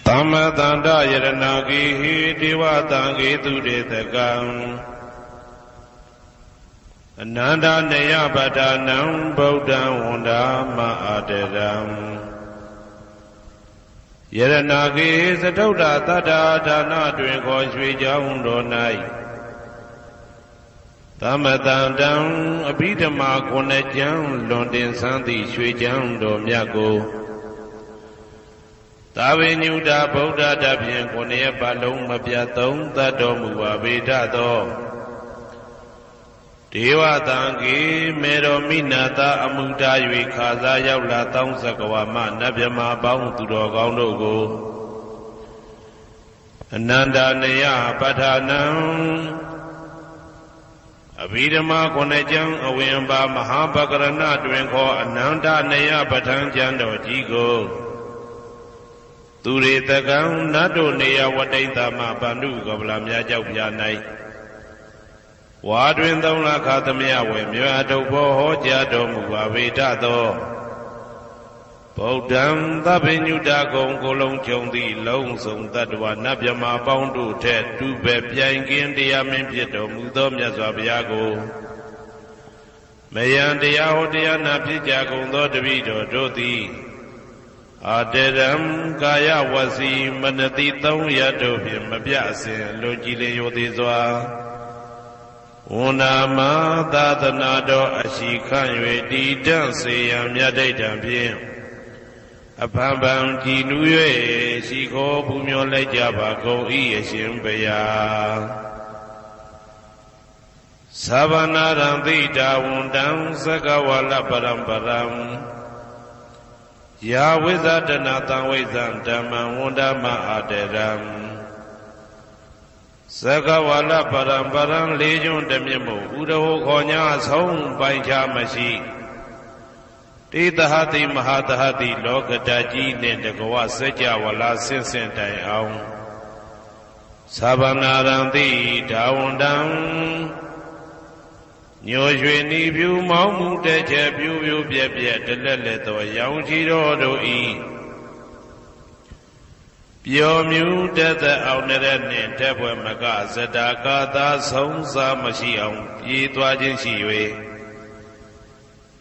Tama tanda yaranagi dewa tangi tudetagam Ananda neya badanam Buddha wanda ma'adaram Yaranagi satauda tada dana dwenko shwijang donai Tama tandam abhidama konajang londin santi shwijang do myago Tavinyuda Buddha Dabyan Konya Balong Mabyatung Tadom Vavitado Dewa Tangi Mero Minata Amuda Yuikaza Yaula Tong Sakawama Nabyama Bang Turo Gaunogo Ananda Neya Patanam Abhidama Konajang Awimba Mahabakarana Dwenko Ananda Neya Patan Jando Jigo Turetagam Nado Neya Wadaitama Bandu Gablamya Jauyanai Wadwindam Lakatamya Wemyado Hojado Muvavitado Bodam Tabinyuda Gong Golong Chondi Long Song Tadwa Nabyama Boundu Ted Dube Piangin Diamin Pieto Mudom Yazabiago Mayan Diahodia Napijago Dodavido Dodi Aderam Kaya Wasi Manati Tong Yadobim Mabiasin Lojile Yodizwa Unama Dadanado Ashikan Yedi Danse Yamyadaitan Pim Apambam Kinuye Shiko Pumyo Lejaba Go Iyashim Baya Savanaram Dita Wundam Sakawala Param Ya Wizadana Tawizan Dhamma Wundama Aderam Sakawala Param Legion Demimu Udaho Konya Song Bancha Mashi Titahati Mahatahati Lokadaji Nendagawa Sajawala Sinsen Tai Aung Sabanaranti Dawundam Nyoshweni View Mamu Teche View Bia Teleto Yang Chiro Do E Pio Mu Teta Auneren Tepwe Maga Zadaka Da Song Sa Mashiang Yitwa Jin Shiwe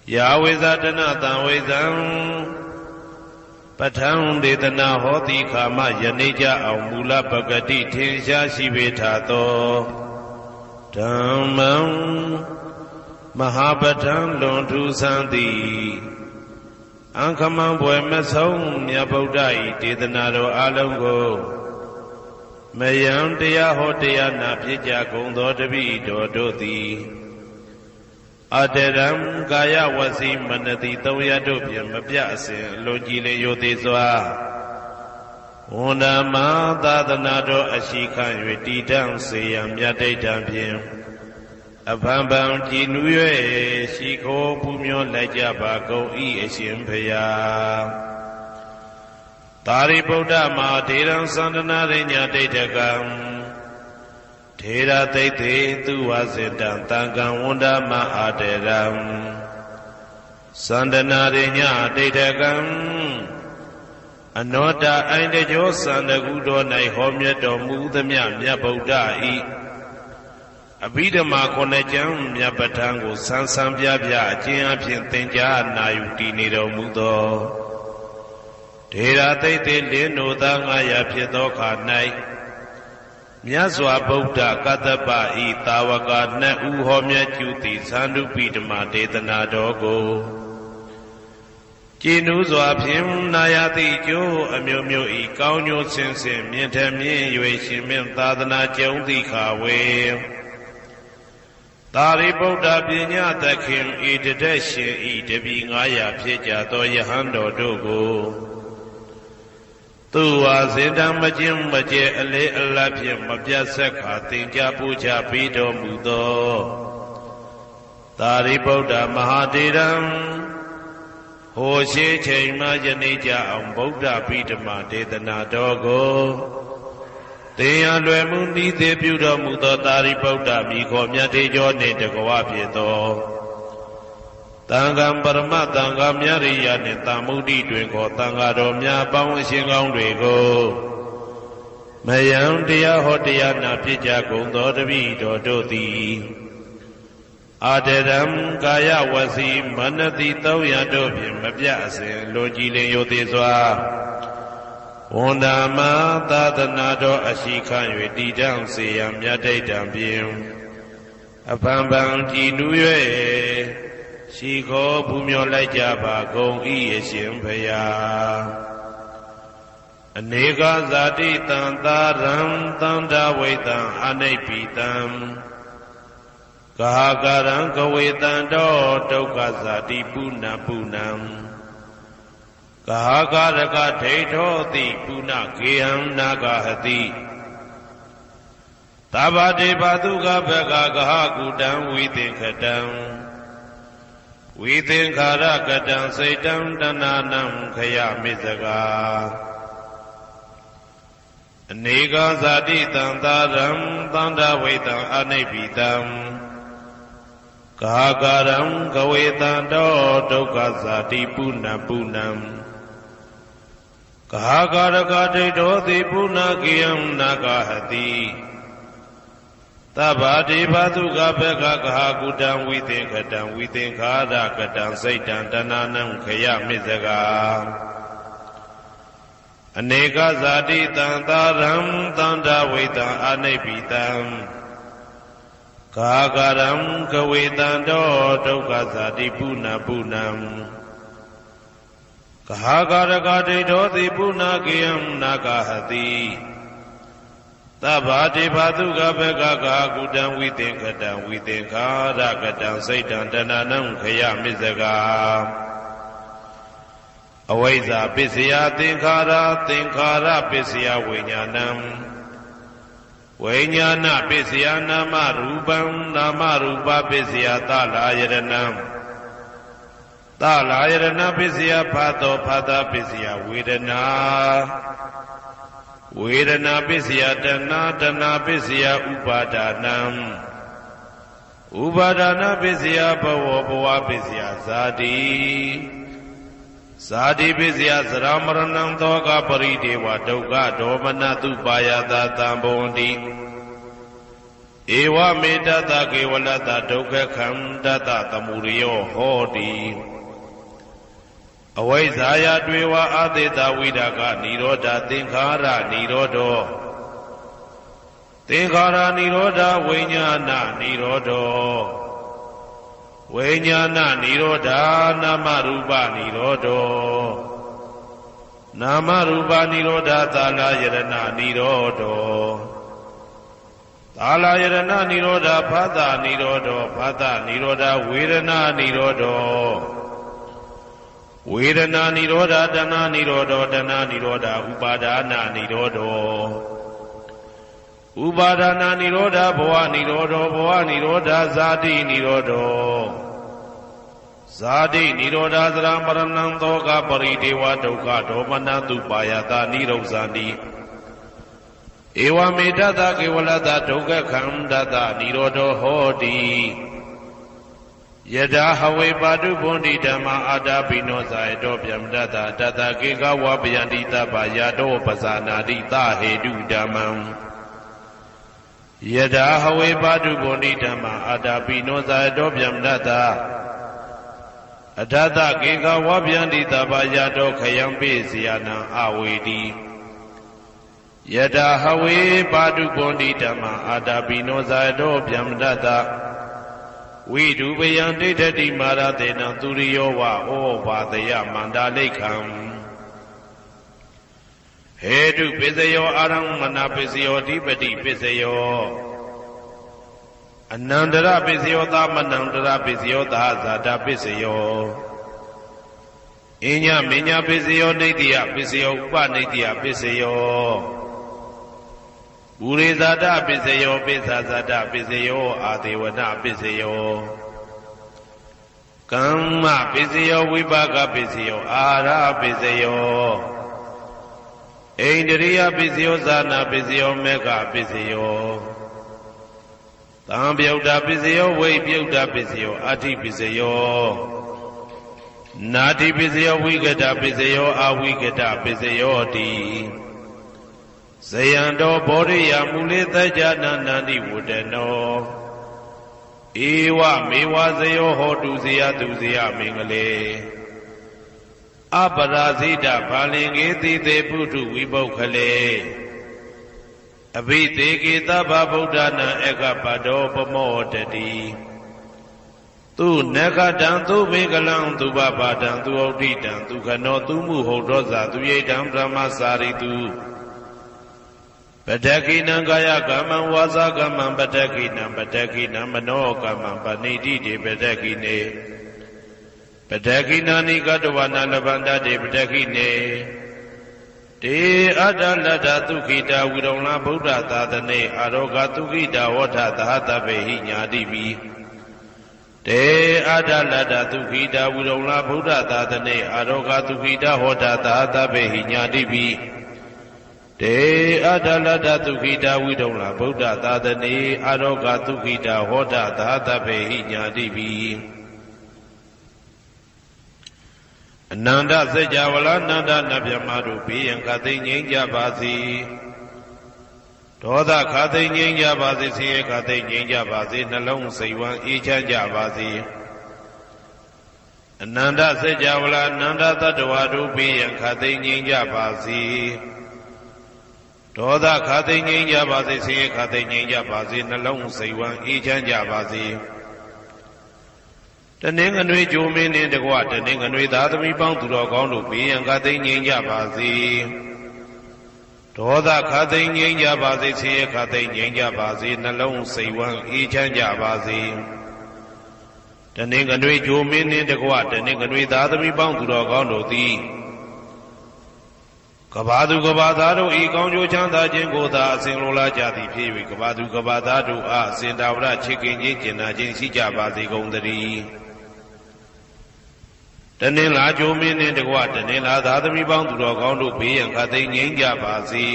Yahweh Zadana Tanwezan Patang Detana Hoti Kama Yanija Aumula Bagati Tinsha Shivetato Dhammam Mahabatan Lontu Santi Ankamam Boemasong Yabodai Tidanado Alongo Mayam Dea Hotea Napija Gondo Devi Dodoti Aderam Gaya Wasi Manati Toyadopiam Mabiasin Lojile Yodizwa Unama Dadanado Ashikan Yedidam Sayam Yadaitam Pim Abambam Jinuye Shiko Pumyo Lajaba Go E Ashimpaya Tari Buddha Ma Deram Sandana Rinya Detagam Tera Tete Tuwazidan Tangan Wunda Ma Aderam Sandana Rinya Detagam Anoda Aindejo Sandagudo Nai Homya Domu Damya Mya Buddha E Abhidama Konajam Yapatango Sansam Byabya Jian Tenja Nayuti Nido Mudo Tera Tete Lino Dangaya Piedoka Nai Myazwa Buddha Katapa E Tawaka Na Uhomya Juti Sandu Pidama Detana Dogo Jinuzwa Pim Nayati Jo Amyo E Kaunyo Sensen Mientamien Yueshimim Tadana Jondi Kawe Tari Buddha Pinya Takim Edadeshin Edabi Ngaya Pyeja To Yahando Dogo Tuwa Zindam Majim Maje Ale Alapim Mabhyasaka Tinja Puja Pido Mudo Tari Buddha Mahadiram Hoshe Chema Janija Buddha Pidama Dedana Dogo Teya Lwemundi Depuda Muda Tari Buddha Miko Myate Jone Dagawa Pieto Tangam Parama Tangam Yari Yane Tamudi Dwenko Tangado Mya Pang Singong Dwego မယံတရားဟောတရားနာဖြစ်ကြကုန်သောတပည့်တော်တို့သည်အာတရံကာယဝစီမနတိ300တို့ဖြင့်မပြအစဉ်လိုကြည်လင်ရိုသေစွာဝန်တာမသာသနာတော်အရှိခံ၍တည်တံ့စေရန်မြတ်တိတ်တံဖြင့်အဖန်ဖန်ကြည်နူး၍ရှိခေါ်ပူမျောလိုက်ကြပါကုန်၏အရှင်ဘုရားအနေကဇာတိတံသာရံသန္တာဝိတံအနိဗ္ဗိတံဂဟာကရံကဝေတံတောဒုက္ခဇာတိပုဏ္ဏပုဏ္ဏံဂဟာကရကဒိဋ္ဌောတိပုဏ္ဏဂေဟံနာဂဟတိသဗ္ဗတေဘသုကဘဂဂဟကုတံဝိသင်္ခတံဝိသင်္ခာရကတံစိတ်တံတဏနံခယမိစကာအနေကဇာတိတံသာရံသန္တာဝိတံအနိဗ္ဗိတံဂဟာကရံကဝေတံတောဒုက္ခဇာတိပုဏ္ဏပုဏ္ဏံဂဟာကရကဒိဋ္ဌောတိပုဏ္ဏဂေယံနာဂဟတိသဗ္ဗတေဘသုကဘဂဂဟကုတံဝိသင်္ခတံဝိသင်္ခာရကတံစိတ်တံတဏနံခယမိစကာအနေကဇာတိတံသာရံသန္တာဝိတံအနိဗ္ဗိတံဂဟာကရံကဝေတံတောဒုက္ခဇာတိပုဏ္ဏပုဏ္ဏံဂဟာကရကဒိဋ္ဌောတိပုဏ္ဏဂေယံနာဂဟတိသဗ္ဗတေဘသုကဘဂဂဟကုတံဝိသင်္ခတံဝိသင်္ခာရကတံစိတ်တံတဏနံခယမိစကာအဝိဇ္ဇာပစ္စယသင်္ခါရသင်္ခါရပစ္စယဝိညာဏံဝိညာဏပစ္စယနာမရူပံနာမရူပပစ္စယသလာယရဏံသလာယရဏပစ္စယဖာတောဖာတာပစ္စယဝေဒနာဝေဒနာပစ္စယတဏတဏပစ္စယဥပါဒာနံဥပါဒနာပစ္စယဘဝဘဝပစ္စယဇာတိဇာတိပစ္စယသရမရဏံသောကပရိဒေဝဒုက္ခဒေါမနတုပါယတာတံဘဝန္တိဧဝမေတ္တကေဝလတဒုက္ခခန္တတသမုရိယောဟောတိအဝိဇ္ဇာယတွေဝအာသေတဝိဒါကနိရောဓသင်္ခါရနိရောဓောသင်္ခါရနိရောဓဝိညာဏနိရောဓောဝိညာဏနိရောဓနာမရူပနိရောဓောနာမရူပနိရောဓသာလယရဏနိရောဓောသာလယရဏနိရောဓဖသနိရောဓောဖသနိရောဓဝေဒနာနိရောဓောဝေဒနာနိရောဓတဏနိရောဓတဏနိရောဓဥပါဒနာနိရောဓဥပါဒနာနိရောဓဘဝနိရောဓဘဝနိရောဓဇာတိနိရောဓဇာတိနိရောဓသရမရဏံသောကပရိဒေဝဒုက္ခဒေါမနတုပါယတာနိရောဇာတိဧဝမေတ္တကေဝလတဒုက္ခခန္တတနိရောဓဟောတိယဒဟဝေပါတုဗန္တိဓမ္မာအာတာပိနောဇာယတောဗျမတတတတကေကဝပယန္တိတပယာတောပဇာနာတိသဟေတုဓမ္မံယဒဟဝေပါတုဗန္တိဓမ္မာအာတာပိနောဇာယတောဗျမတတအထတကေကဝပယန္တိတပယာတောခယံပိစီယနံအဝေတိယဒဟဝေပါတုဗန္တိဓမ္မာအာတာပိနောဇာယတောဗျမတတဝိဒုပယံဒိဋ္ဌတိမာရတေနံသူရိယောဝဩဘာတယမန္တာလိခံဟေတုပစ္စယောအာရမ္မနာပစ္စယောဓိပတိပစ္စယောအနန္တရပစ္စယောသမနန္တရပစ္စယောသာဇာတာပစ္စယောအညမညပစ္စယောနေတိယပစ္စယောဥပနေတိယပစ္စယောဘူရိဇာတပစ္စယောပိစ္ဆာဇာတပစ္စယောအာဒေဝနပစ္စယောကမ္မပစ္စယောဝိပါကပစ္စယောအာရပစ္စယောဣန္ဒရိယပစ္စယောဇာနာပစ္စယောမေဃပစ္စယောသံပြုတ်တာပစ္စယောဝိပြုတ်တာပစ္စယောအာတိပစ္စယောနာတိပစ္စယောဝိကတပစ္စယောအာဝိကတပစ္စယောတိ ဇယံတော်ဘောရိယမူလေသကြနာနန္တိဝတ္တနောဧဝမေဝဇယောဟောတုဇယတုဇယမင်္ဂလေအပရာဇိတဘာလင်္ကေတိတေပုထုဝိပုခ္ခလေအဘိသေကေသဗ္ဗဗုဒ္ဓနာဧကပတောပမောတတိသူနဂတံသူဘေကလံသူဘဘာတံသူဩဋ္ဌိတံသူခနောသူမှုဟုတ်တော်ဇာသူယိတံဗြဟ္မစာရိတုပတက္ခိနံကာယကမ္မံဝါစာကမ္မံပတက္ခိနံပတက္ခိနံမနောကမ္မံပဏိတိတေပတက္ခိနေပတက္ခိနာနိကတဝနာလဗန္တတေပတက္ခိနေတေအတ္တလတ္တသုခိတာဝိရုံလဗုဒ္ဓသာသနေအာရောဂသုခိတာဝဋ္ဌသဟတဗေဟိညာတိပိတေအတ္တလတ္တသုခိတာဝိရုံလဗုဒ္ဓသာသနေအာရောဂသုခိတာဟောတာသဟတဗေဟိညာတိပိတေအတ္တလတ္တသုခိတာဝိရုံလဗုဒ္ဓသာသနေအာရောဂသုခိတာဟောတာသဟတဗေဟိညာတိပိအနန္တစัจ java လာနန္ဒနဗျမတို့ဘေးရန်ခသိငြိမ်းကြပါစေဒေါသခသိငြိမ်းကြပါစေဆင်းရဲခသိငြိမ်းကြပါစေနှလုံးစိတ်ဝမ်းအေးချမ်းကြပါစေအနန္တစัจ java လာနန္ဒတတ္တဝါတို့ဘေးရန်ခသိငြိမ်းကြပါစေဒေါသခသိငြိမ်းကြပါစေဆင်းရဲခသိငြိမ်းကြပါစေနှလုံးစိတ်ဝမ်းအေးချမ်းကြပါစေတနင်္ဂနွေဂျိုမင်းနှင့်တကွတနင်္ဂနွေသားသမီးပေါင်းသူတော်ကောင်းတို့ဘေးရန်ခသိငြိမ်းကြပါစေဒေါသခသိငြိမ်းကြပါစေဆင်းရဲခသိငြိမ်းကြပါစေနှလုံးစိတ်ဝမ်းအေးချမ်းကြပါစေတနင်္ဂနွေဂျိုမင်းနှင့်တကွတနင်္ဂနွေသားသမီးပေါင်းသူတော်ကောင်းတို့သည်ကဘာသူကဘာသားတို့ဤကောင်းကျိုးချမ်းသာခြင်းကိုသာအစဉ်လိုလားကြသည်ဖြစ်၍ကဘာသူကဘာသားတို့အားအစဉ်တာဝရချစ်ခင်ခြင်းကျင်နာခြင်းရှိကြပါစေကုန်သတည်းတနင်္လာဂျိုမင်းနှင့်တကွတနင်္လာသားသမီးပေါင်းသူတော်ကောင်းတို့ဘေးရန်ခသိငြိမ်းကြပါစေ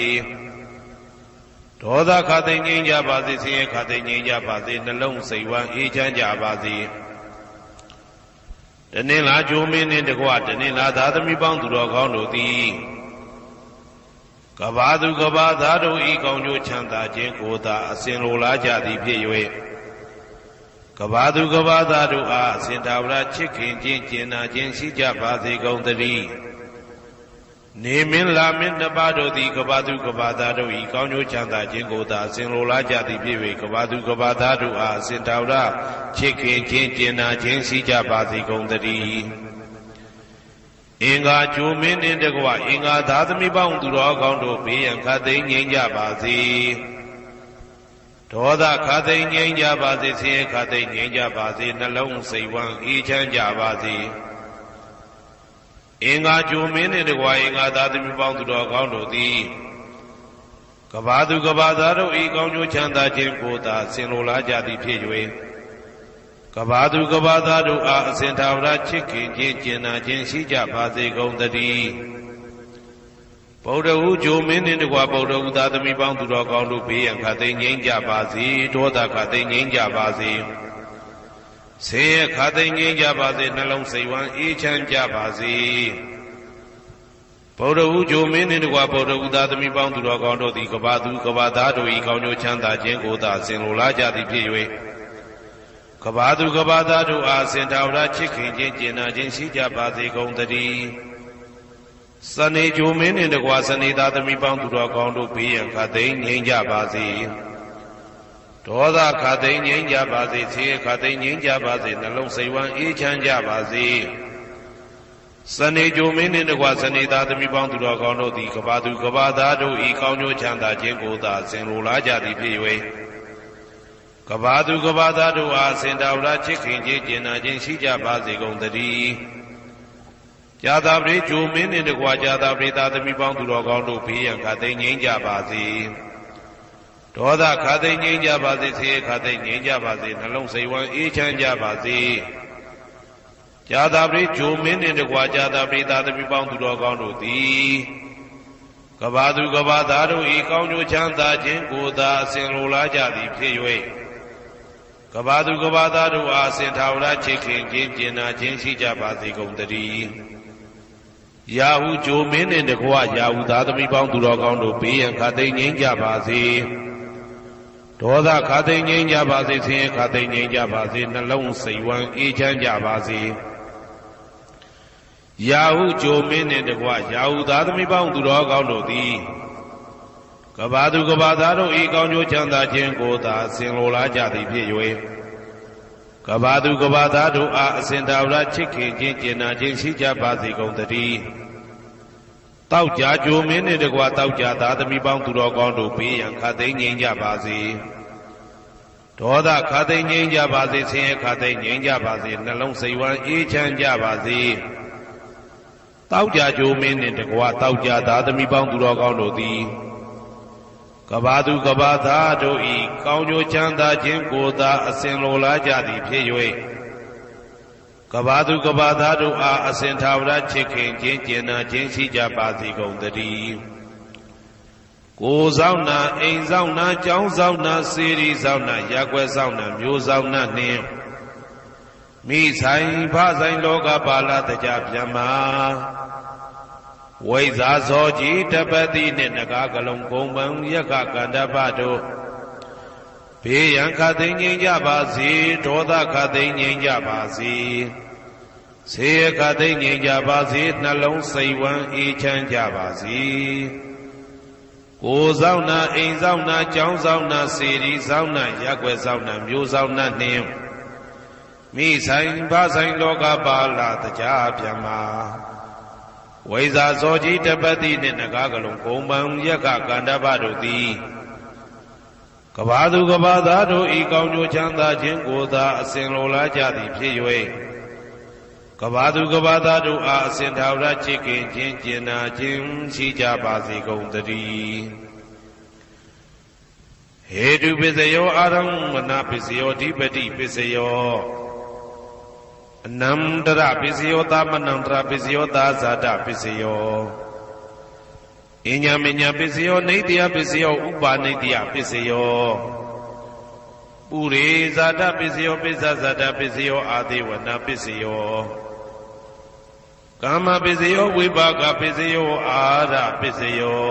ဒေါသခသိငြိမ်းကြပါစေဆင်းရဲခသိငြိမ်းကြပါစေနှလုံးစိတ်ဝမ်းအေးချမ်းကြပါစေတနင်္လာဂျိုမင်းနှင့်တကွတနင်္လာသားသမီးပေါင်းသူတော်ကောင်းတို့သည်ကဘာသူကဘာသားတို့ဤကောင်းကျိုးချမ်းသာခြင်းကိုသာအစဉ်လိုလားကြသည်ဖြစ်၍ကဘာသူကဘာသားတို့အားအစဉ်တာဝရချစ်ခင်ခြင်းကျင်နာခြင်းရှိကြပါစေကုန်သတည်းနေမင်းလာမင်းတပါးတို့သည်ကဘာသူကဘာသားတို့ဤကောင်းကျိုးချမ်းသာခြင်းကိုသာအစဉ်လိုလားကြသည်ဖြစ်၍ကဘာသူကဘာသားတို့အားအစဉ်တာဝရချစ်ခင်ခြင်းကျင်နာခြင်းရှိကြပါစေကုန်သတည်းအင်္ဂါဂျိုမင်းနှင့်တကွအင်္ဂါသားသမီးပေါင်းသူတော်ကောင်းတို့ဘေးရန်ခသိငြိမ်းကြပါစေဒေါသခသိငြိမ်းကြပါစေဆင်းရဲခသိငြိမ်းကြပါစေနှလုံးစိတ်ဝမ်းအေးချမ်းကြပါစေအင်္ဂါဂျိုမင်းနှင့်တကွအင်္ဂါသားသမီးပေါင်းသူတော်ကောင်းတို့သည်ကဘာသူကဘာသားတို့ဤကောင်းကျိုးချမ်းသာခြင်းကိုသာဆင်လိုလားကြသည်ဖြစ်၍ကဘာသူကဘာသားတို့အားအစဉ်ထာဝရချစ်ခင်ခြင်းကျင်နာခြင်းရှိကြပါစေကုန်သတည်းဗုဒ္ဓဟူဂျိုမင်းနှင့်တကွဗုဒ္ဓဟူသားသမီးပေါင်းသူတော်ကောင်းတို့ဘေးရန်ခသိငြိမ်းကြပါစေဒေါသခသိငြိမ်းကြပါစေဆင်းရဲခသိငြိမ်းကြပါစေနှလုံးစိတ်ဝမ်းအေးချမ်းကြပါစေဗုဒ္ဓဟူဂျိုမင်းနှင့်တကွဗုဒ္ဓဟူသားသမီးပေါင်းသူတော်ကောင်းတို့သည်ကဘာသူကဘာသားတို့၏ကောင်းကျိုးချမ်းသာခြင်းကိုသာဆင်လိုလားကြသည်ဖြစ်၍ကဘာသူကဘာသားတို့အားစင်တာဝရချစ်ခင်ခြင်းကျင်နာခြင်းရှိကြပါစေကုန်သတည်းစနေဂျိုမင်းနှင့်တကွစနေသားသမီးပေါင်းသူတော်ကောင်းတို့ဘေးရန်ခသိငြိမ်းကြပါစေဒေါသခသိငြိမ်းကြပါစေဆင်းရဲခသိငြိမ်းကြပါစေနှလုံးစိတ်ဝမ်းအေးချမ်းကြပါစေစနေဂျိုမင်းနှင့်တကွစနေသားသမီးပေါင်းသူတော်ကောင်းတို့သည်ကဘာသူကဘာသားတို့ဤကောင်းကျိုးချမ်းသာခြင်းကိုသာဆင်လိုလားကြသည်ဖြစ်၍ကဘာသူကဘာသားတို့အားစင်တာဝရချစ်ခင်ခြင်းကျင်နာခြင်းရှိကြပါစေကုန်သတည်းဇာတာပရိဂျိုမင်းနှင့်တကွာဇာတာပရိသားသမီးပေါင်းသူတော်ကောင်းတို့ဘေးရန်ခသိငြိမ်းကြပါစေဒေါသခသိငြိမ်းကြပါစေဆင်းရဲခသိငြိမ်းကြပါစေနှလုံးစိတ်ဝမ်းအေးချမ်းကြပါစေဇာတာပရိဂျိုမင်းနှင့်တကွာဇာတာပရိသားသမီးပေါင်းသူတော်ကောင်းတို့သည်ကဘာသူကဘာသားတို့ဤကောင်းကျိုးချမ်းသာခြင်းကိုသာအစဉ်လိုလားကြသည်ဖြစ်၍ကဘာသူကဘာသားတို့အားစင်ထာဝရချစ်ခင်ခြင်းကျင်နာခြင်းရှိကြပါစေကုန်သတည်း ရာဟုဂျိုမင်းနှင့်တကွရာဟုသားသမီးပေါင်းသူတော်ကောင်းတို့ဘေးရန်ခတ်သိမ်းငြိမ်းကြပါစေဒေါသခတ်သိမ်းငြိမ်းကြပါစေဆင်းရဲခတ်သိမ်းငြိမ်းကြပါစေနှလုံးစိတ်ဝမ်းအေးချမ်းကြပါစေရာဟုဂျိုမင်းနှင့်တကွရာဟုသားသမီးပေါင်းသူတော်ကောင်းတို့သည်ကဘာသူကဘာသားတို့ဤကောင်းကျိုးချမ်းသာခြင်းကိုသာဆင်လိုလားကြသည်ဖြစ်၍ကဘာသူကဘာသားတို့အားအစဉ်သာဝရချစ်ခင်ခြင်းကျင်နာခြင်းရှိကြပါစေကုန်သတည်းတောက်ကြကြိုမင်းနှင့်တကွတောက်ကြသားသမီးပေါင်းသူတော်ကောင်းတို့ဘေးရန်ခတ်သိမ်းငြိမ်းကြပါစေဒေါသခတ်သိမ်းငြိမ်းကြပါစေဆင်းရဲခတ်သိမ်းငြိမ်းကြပါစေနှလုံးစိတ်ဝမ်းအေးချမ်းကြပါစေတောက်ကြကြိုမင်းနှင့်တကွတောက်ကြသားသမီးပေါင်းသူတော်ကောင်းတို့သည်ကဘာသူကဘာသားတို့ဤကောင်းကျိုးချမ်းသာခြင်းကိုသာအစဉ်လိုလားကြသည်ဖြစ်၍ကဘာသူကဘာသားတို့အားအစဉ်သာဝရချစ်ခင်ခြင်းကျင်နာခြင်းရှိကြပါစေကုန်သတည်းကိုယ်ဆောင်နာအိမ်ဆောင်နာကျောင်းဆောင်နာစေရီဆောင်နာရပ်ကွက်ဆောင်နာမျိုးဆောင်နာနှင့်မိဆိုင်ဖဆိုင်လောကပါဠတကြဗျမဝိဇာဇောကြီးတပတိနှင့်နဂါကလုံးကုံပံယက္ခကန္တပတို့ဘေးရန်ခတ်သိမ်းငြိမ်းကြပါစေဒေါသခတ်သိမ်းငြိမ်းကြပါစေဆေးရခတ်သိမ်းငြိမ်းကြပါစေနှလုံးစိတ်ဝမ်းအေးချမ်းကြပါစေကိုယ်ဆောင်နာအိမ်ဆောင်နာကျောင်းဆောင်နာစေရီဆောင်နာရပ်ကွက်ဆောင်နာမျိုးဆောင်နာနှင့်မိဆိုင်ဖဆိုင်လောကပါဠတကြဗျမဝိဇာဇောကြီးတပတိနှင့်နဂါကလုံးကုံပံယက္ခကန္တပတို့သည်ကဘာသူကဘာသားတို့ဤကောင်းကျိုးချမ်းသာခြင်းကိုသာအစဉ်လိုလားကြသည်ဖြစ်၍ကဘာသူကဘာသားတို့အားအစဉ်သာဝရချစ်ခင်ခြင်းကျင်နာခြင်းရှိကြပါစေကုန်သတည်းဟေတုပစ္စယောအာရမဏပစ္စယောဓိပတိပစ္စယောအနန္တရပစ္စယောသမနန္တရပစ္စယောသာဇာတပစ္စယောအညမညပစ္စယောနေတ္တယပစ္စယောဥပါနေတ္တယပစ္စယောပုရိဇာတပစ္စယောပိစ္ဆဇာတပစ္စယောအာသေဝနာပစ္စယောကာမပစ္စယောဝိပါကပစ္စယောအာရပစ္စယော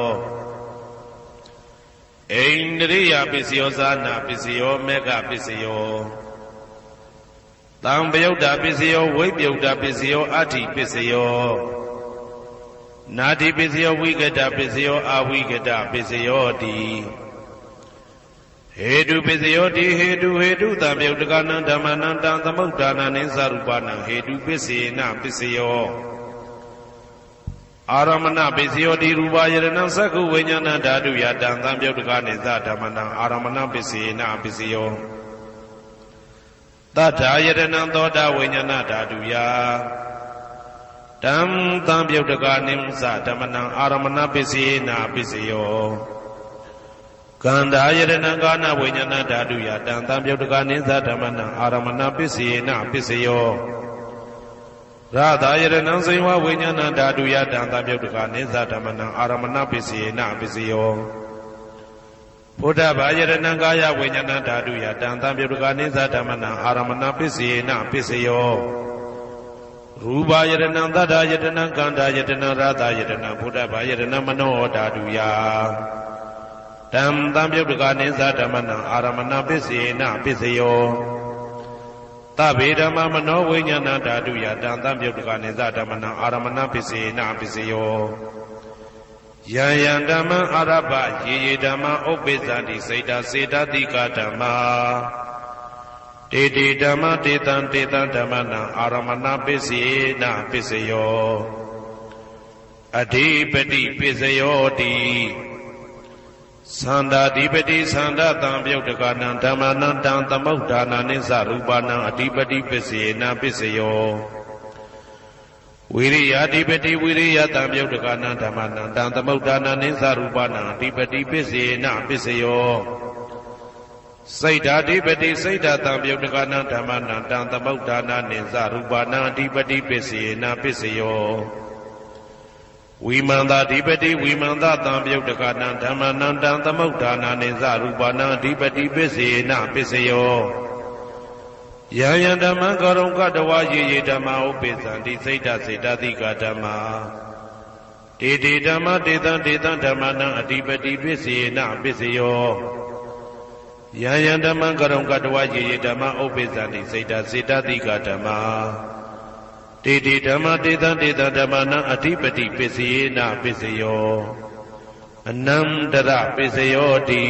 ဣန္ဒရိယပစ္စယောဇာနာပစ္စယောမေဃပစ္စယောတံပယုတ်တာပစ္စယောဝိပယုတ်တာပစ္စယောအဋ္ဌိပစ္စယောနာတိပစ္စယောဝိကတပစ္စယောအဝိကတပစ္စယောတိဟေတုပစ္စယောတိဟေတုတံပယုတ်တကနံဓမ္မနံတံသမုဋ္ဌာနံနိသရူပနံဟေတုပစ္စေနပစ္စယောအာရမဏပစ္စယောတိရူပယရဏံသက္ခုဝိညာဏဓာတုယတံသံပယုတ်တကနိသဓမ္မနံအာရမဏပစ္စေနပစ္စယောသတ္ထာယတနံသောတာဝိညာဏဓာတုယတံသံပယုတ်တကနိသဓမ္မနံအာရမဏပစ္စေနပစ္စယောကန္ဓာယတနံကာနဝိညာဏဓာတုယတံသံပယုတ်တကနိသဓမ္မနံအာရမဏပစ္စေနပစ္စယောရသာယတနံစေဝဝိညာဏဓာတုယတံသံပယုတ်တကနိသဓမ္မနံအာရမဏပစ္စေနပစ္စယောဘုဒ္ဓဘာယတနံကာယဝိညာဏဓာတုယတံသံပယုတ်တကနိသဓမ္မနံအာရမဏပစ္စေနပစ္စယောရူပယတနံသတ္တယတနံကန္ဓာယတနံရသယတနံဘုဒ္ဓဘာယတနံမနောဓာတုယတံသံပယုတ်တကနိသဓမ္မနံအာရမဏပစ္စေနပစ္စယောသဗ္ဗေဓမ္မမနောဝိညာဏဓာတုယတံသံပယုတ်တကနိသဓမ္မနံအာရမဏပစ္စေနပစ္စယောယံယံဓမ္မအာရပယေယေဓမ္မဥပ္ပိသန္တိစေတစေတတိကဓမ္မာတေတိဓမ္မတေတံဓမ္မနံအာရမဏပစ္စေနပစ္စယောအဓိပတိပစ္စယောတိသန္တာဓိပတိသန္တာတံပယုတ်တကနံဓမ္မနံတံသမုဋ္ဌာနနိသရူပနံအဓိပတိပစ္စေနပစ္စယောဝိရိယဓိပတိဝိရိယတံပယုတ်တကနံဓမ္မနံတံသမုဋ္ဌာနနိသရူပနံအဓိပတိပစ္စေနပစ္စယောစိတ်ဓာဓိပတိစိတ်ဓာတံပယုတ်တကနံဓမ္မနံတံသမုဋ္ဌာနနိသရူပနံအဓိပတိပစ္စေနပစ္စယောဝိမန္တဓိပတိဝိမန္တတံပယုတ်တကနံဓမ္မနံတံသမုဋ္ဌာနနိသရူပနံအဓိပတိပစ္စေနပစ္စယောယံယံဓမ္မံကရုံကတဝါယေယေဓမ္မဥပ္ပိသန္တိစိတ်ဓာစေတသိကဓမ္မာ တေတေဓမ္မတေတံတေတံဓမ္မနံအဓိပတိပစ္စေနပစ္စယောယံယံဓမ္မကရုံကတဝယေယေဓမ္မဥပ္ပိသန္တိစိတ်တစေတတိကဓမ္မတေတေဓမ္မတေတံတေတံဓမ္မနံအဓိပတိပစ္စေနပစ္စယောအနန္တရပစ္စယောတိ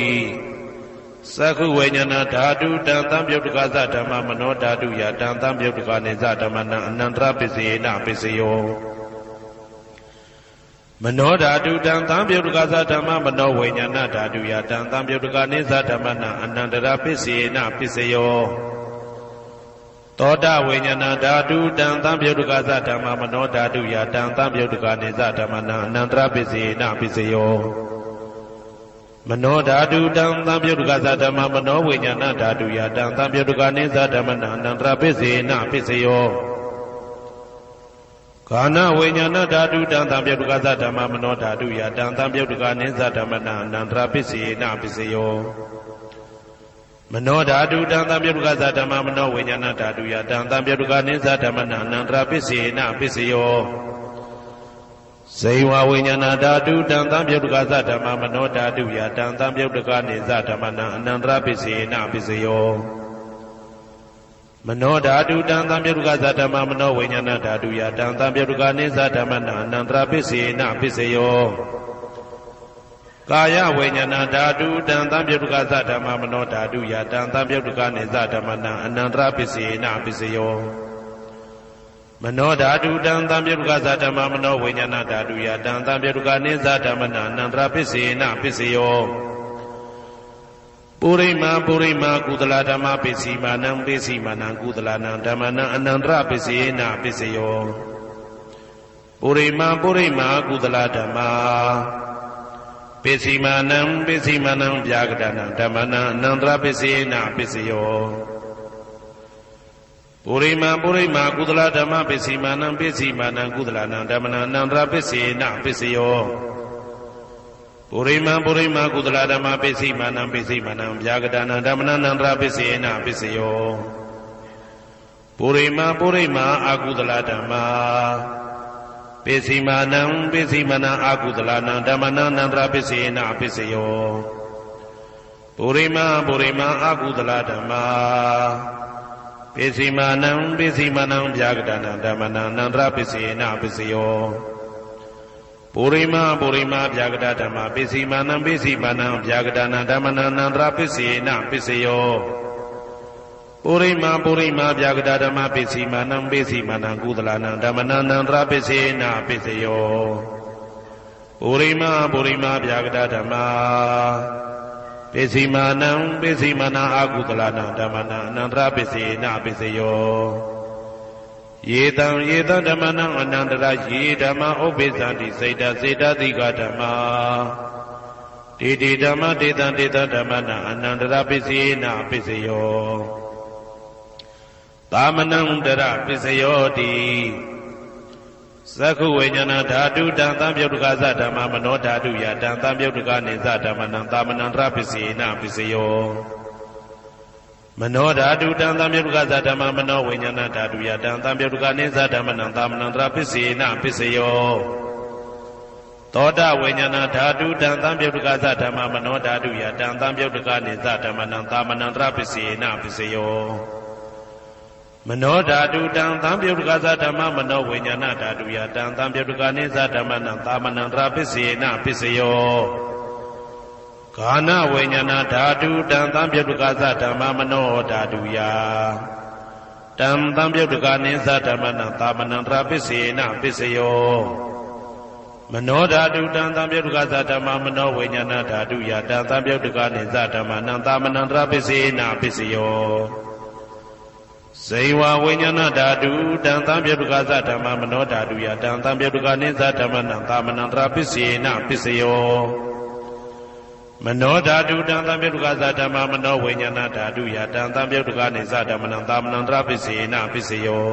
သက္ခုဝိညာဏဓာတုတံသံပြုတ်တကသဓမ္မမနောဓာတုယတံသံပြုတ်တကနေသဓမ္မနံအနန္တရပစ္စေနပစ္စယောမနောဓာတုတံသံပြုတ်တကသဓမ္မမနောဝိညာဏဓာတုယတံသံပြုတ်တကနေသဓမ္မနံအနန္တရပစ္စေနပစ္စယောသောတဝိညာဏဓာတုတံသံပြုတ်တကသဓမ္မမနောဓာတုယတံသံပြုတ်တကနေသဓမ္မနံအနန္တရပစ္စေနပစ္စယောမနောဓာတုတံသံပြုတ်တကသဓမ္မမနောဝိညာဏဓာတုယတံသံပြုတ်တကနေသဓမ္မနံအနန္တရပစ္စေနပစ္စယောကာနဝိညာဏဓာတုတံသံပြုတ်တကသဓမ္မမနောဓာတုယတံသံပြုတ်တကနေသဓမ္မနံအနန္တရပစ္စေနပစ္စယောမနောဓာတုတံသံပြုတ်တကသဓမ္မမနောဝိညာဏဓာတုယတံသံပြုတ်တကနေသဓမ္မနံအနန္တရပစ္စေနပစ္စယောဇေဝဝိညာဏဓာတုတံသံပြုတ်တကသဓမ္မမနောဓာတုယတံသံပြုတ်တကနေသဓမ္မနံအနန္တရပစ္စေနပစ္စယောမနောဓာတုတံသံပြုတ်တကသဓမ္မမနောဝိညာဏဓာတုယတံသံပြုတ်တကနေသဓမ္မနံအနန္တရပစ္စေနပစ္စယောကာယဝိညာဏဓာတုတံသံပြုတ်တကသဓမ္မမနောဓာတုယတံသံပြုတ်တကနေသဓမ္မနံအနန္တရပစ္စေနပစ္စယောမနောဓာတုတံသံပြုတ်တကသဓမ္မမနောဝိညာဏဓာတုယတံသံပြုတ်တကနေသဓမ္မနံအနန္တရပစ္စေနပစ္စယောပုရိမာပုရိမာကုသလဓမ္မပစ္စည်းမာနံပစ္စည်းမာနံကုသလနံဓမ္မနံအနန္တရပစ္စေနပစ္စယောပုရိမာပုရိမာကုသလဓမ္မပစ္စည်းမာနံပစ္စည်းမာနံဗျာကတနံဓမ္မနံအနန္တရပစ္စေနပစ္စယောပုရိမာပုရိမာကုသလဓမ္မပစ္စည်းမာနံပစ္စည်းမာနံကုသလနံဓမ္မနံအနန္တရပစ္စေနပစ္စယောပုရိမာပုရိမာကုသလဓမ္မပစ္စည်းမာနံပစ္စည်းမာနံဗျာကတနံဓမ္မနံအနန္တရပစ္စေနပစ္စယောပုရိမာပုရိမာအာကုသလဓမ္မပစ္စည်းမာနံပစ္စည်းမာနံအာကုသလနံဓမ္မနံအနန္တရပစ္စေနပစ္စယောပုရိမာပုရိမာအာကုသလဓမ္မပစ္စည်းမာနံပစ္စည်းမာနံဗျာကတနံဓမ္မနံအနန္တရပစ္စေနပစ္စယောပုရိမာပုရိမာဗျာကတဓမ္မပစ္စည်းမာနံပစ္စည်းမာနံဗျာကတနံဓမ္မနံအနန္တရပစ္စေနပစ္စယောပုရိမာပုရိမာဗျာကတဓမ္မပစ္စည်းမာနံပစ္စည်းမာနံကုသလနံဓမ္မနံအနန္တရပစ္စေနပစ္စယောပုရိမာပုရိမာဗျာကတဓမ္မပစ္စည်းမာနံပစ္စည်းမာနံအာကုသလနံဓမ္မနံအနန္တရပစ္စေနပစ္စယောယေတံယေတံဓမ္မနံအနန္တရယေဓမ္မဥပ္ပိသန္တိစိတ်တစေတတိကဓမ္မတေတေဓမ္မတေတံတေတံဓမ္မနံအနန္တရပစ္စေနပစ္စယောသာမနံတရပစ္စယောတိသက္ခုဝိညာဏဓာတုတံသံပြုတ်တကသဓမ္မမနောဓာတုယတံသံပြုတ်တကနေသဓမ္မနံသာမနံတရပစ္စေနပစ္စယောမနောဓာတုတံသံပြုတ်တကသဓမ္မမနောဝိညာဏဓာတုယတံသံပြုတ်တကနေသဓမ္မနံသာမနံတရပစ္စေနပစ္စယောသောတဝိညာဏဓာတုတံသံပြုတ်တကသဓမ္မမနောဓာတုယတံသံပြုတ်တကနေသဓမ္မနံသာမနံတရပစ္စေနပစ္စယောမနောဓာတုတံသံပြုတ်တကသဓမ္မမနောဝိညာဏဓာတုယတံသံပြုတ်တကနေသဓမ္မနံသာမနံတရပစ္စေနပစ္စယောကာနဝိညာဏဓာတုတံသံပြုတ်တကသဓမ္မမနောဓာတုယတံသံပြုတ်တကနေသဓမ္မနံသာမနံတရပစ္စေနပစ္စယောမနောဓာတုတံသံပြုတ်တကသဓမ္မမနောဝိညာဏဓာတုယတံသံပြုတ်တကနေသဓမ္မနံသာမနံတရပစ္စေနပစ္စယောဇေဝဝိညာဏဓာတုတံသံပြုတ်တကသဓမ္မမနောဓာတုယတံသံပြုတ်တကနေသဓမ္မနံသာမနံတရပစ္စေနပစ္စယောမနောဓာတုတံသံပြုတ်တကသဓမ္မမနောဝိညာဏဓာတုယတံသံပြုတ်တကနေသဓမ္မနံသာမနံတရပစ္စေနပစ္စယော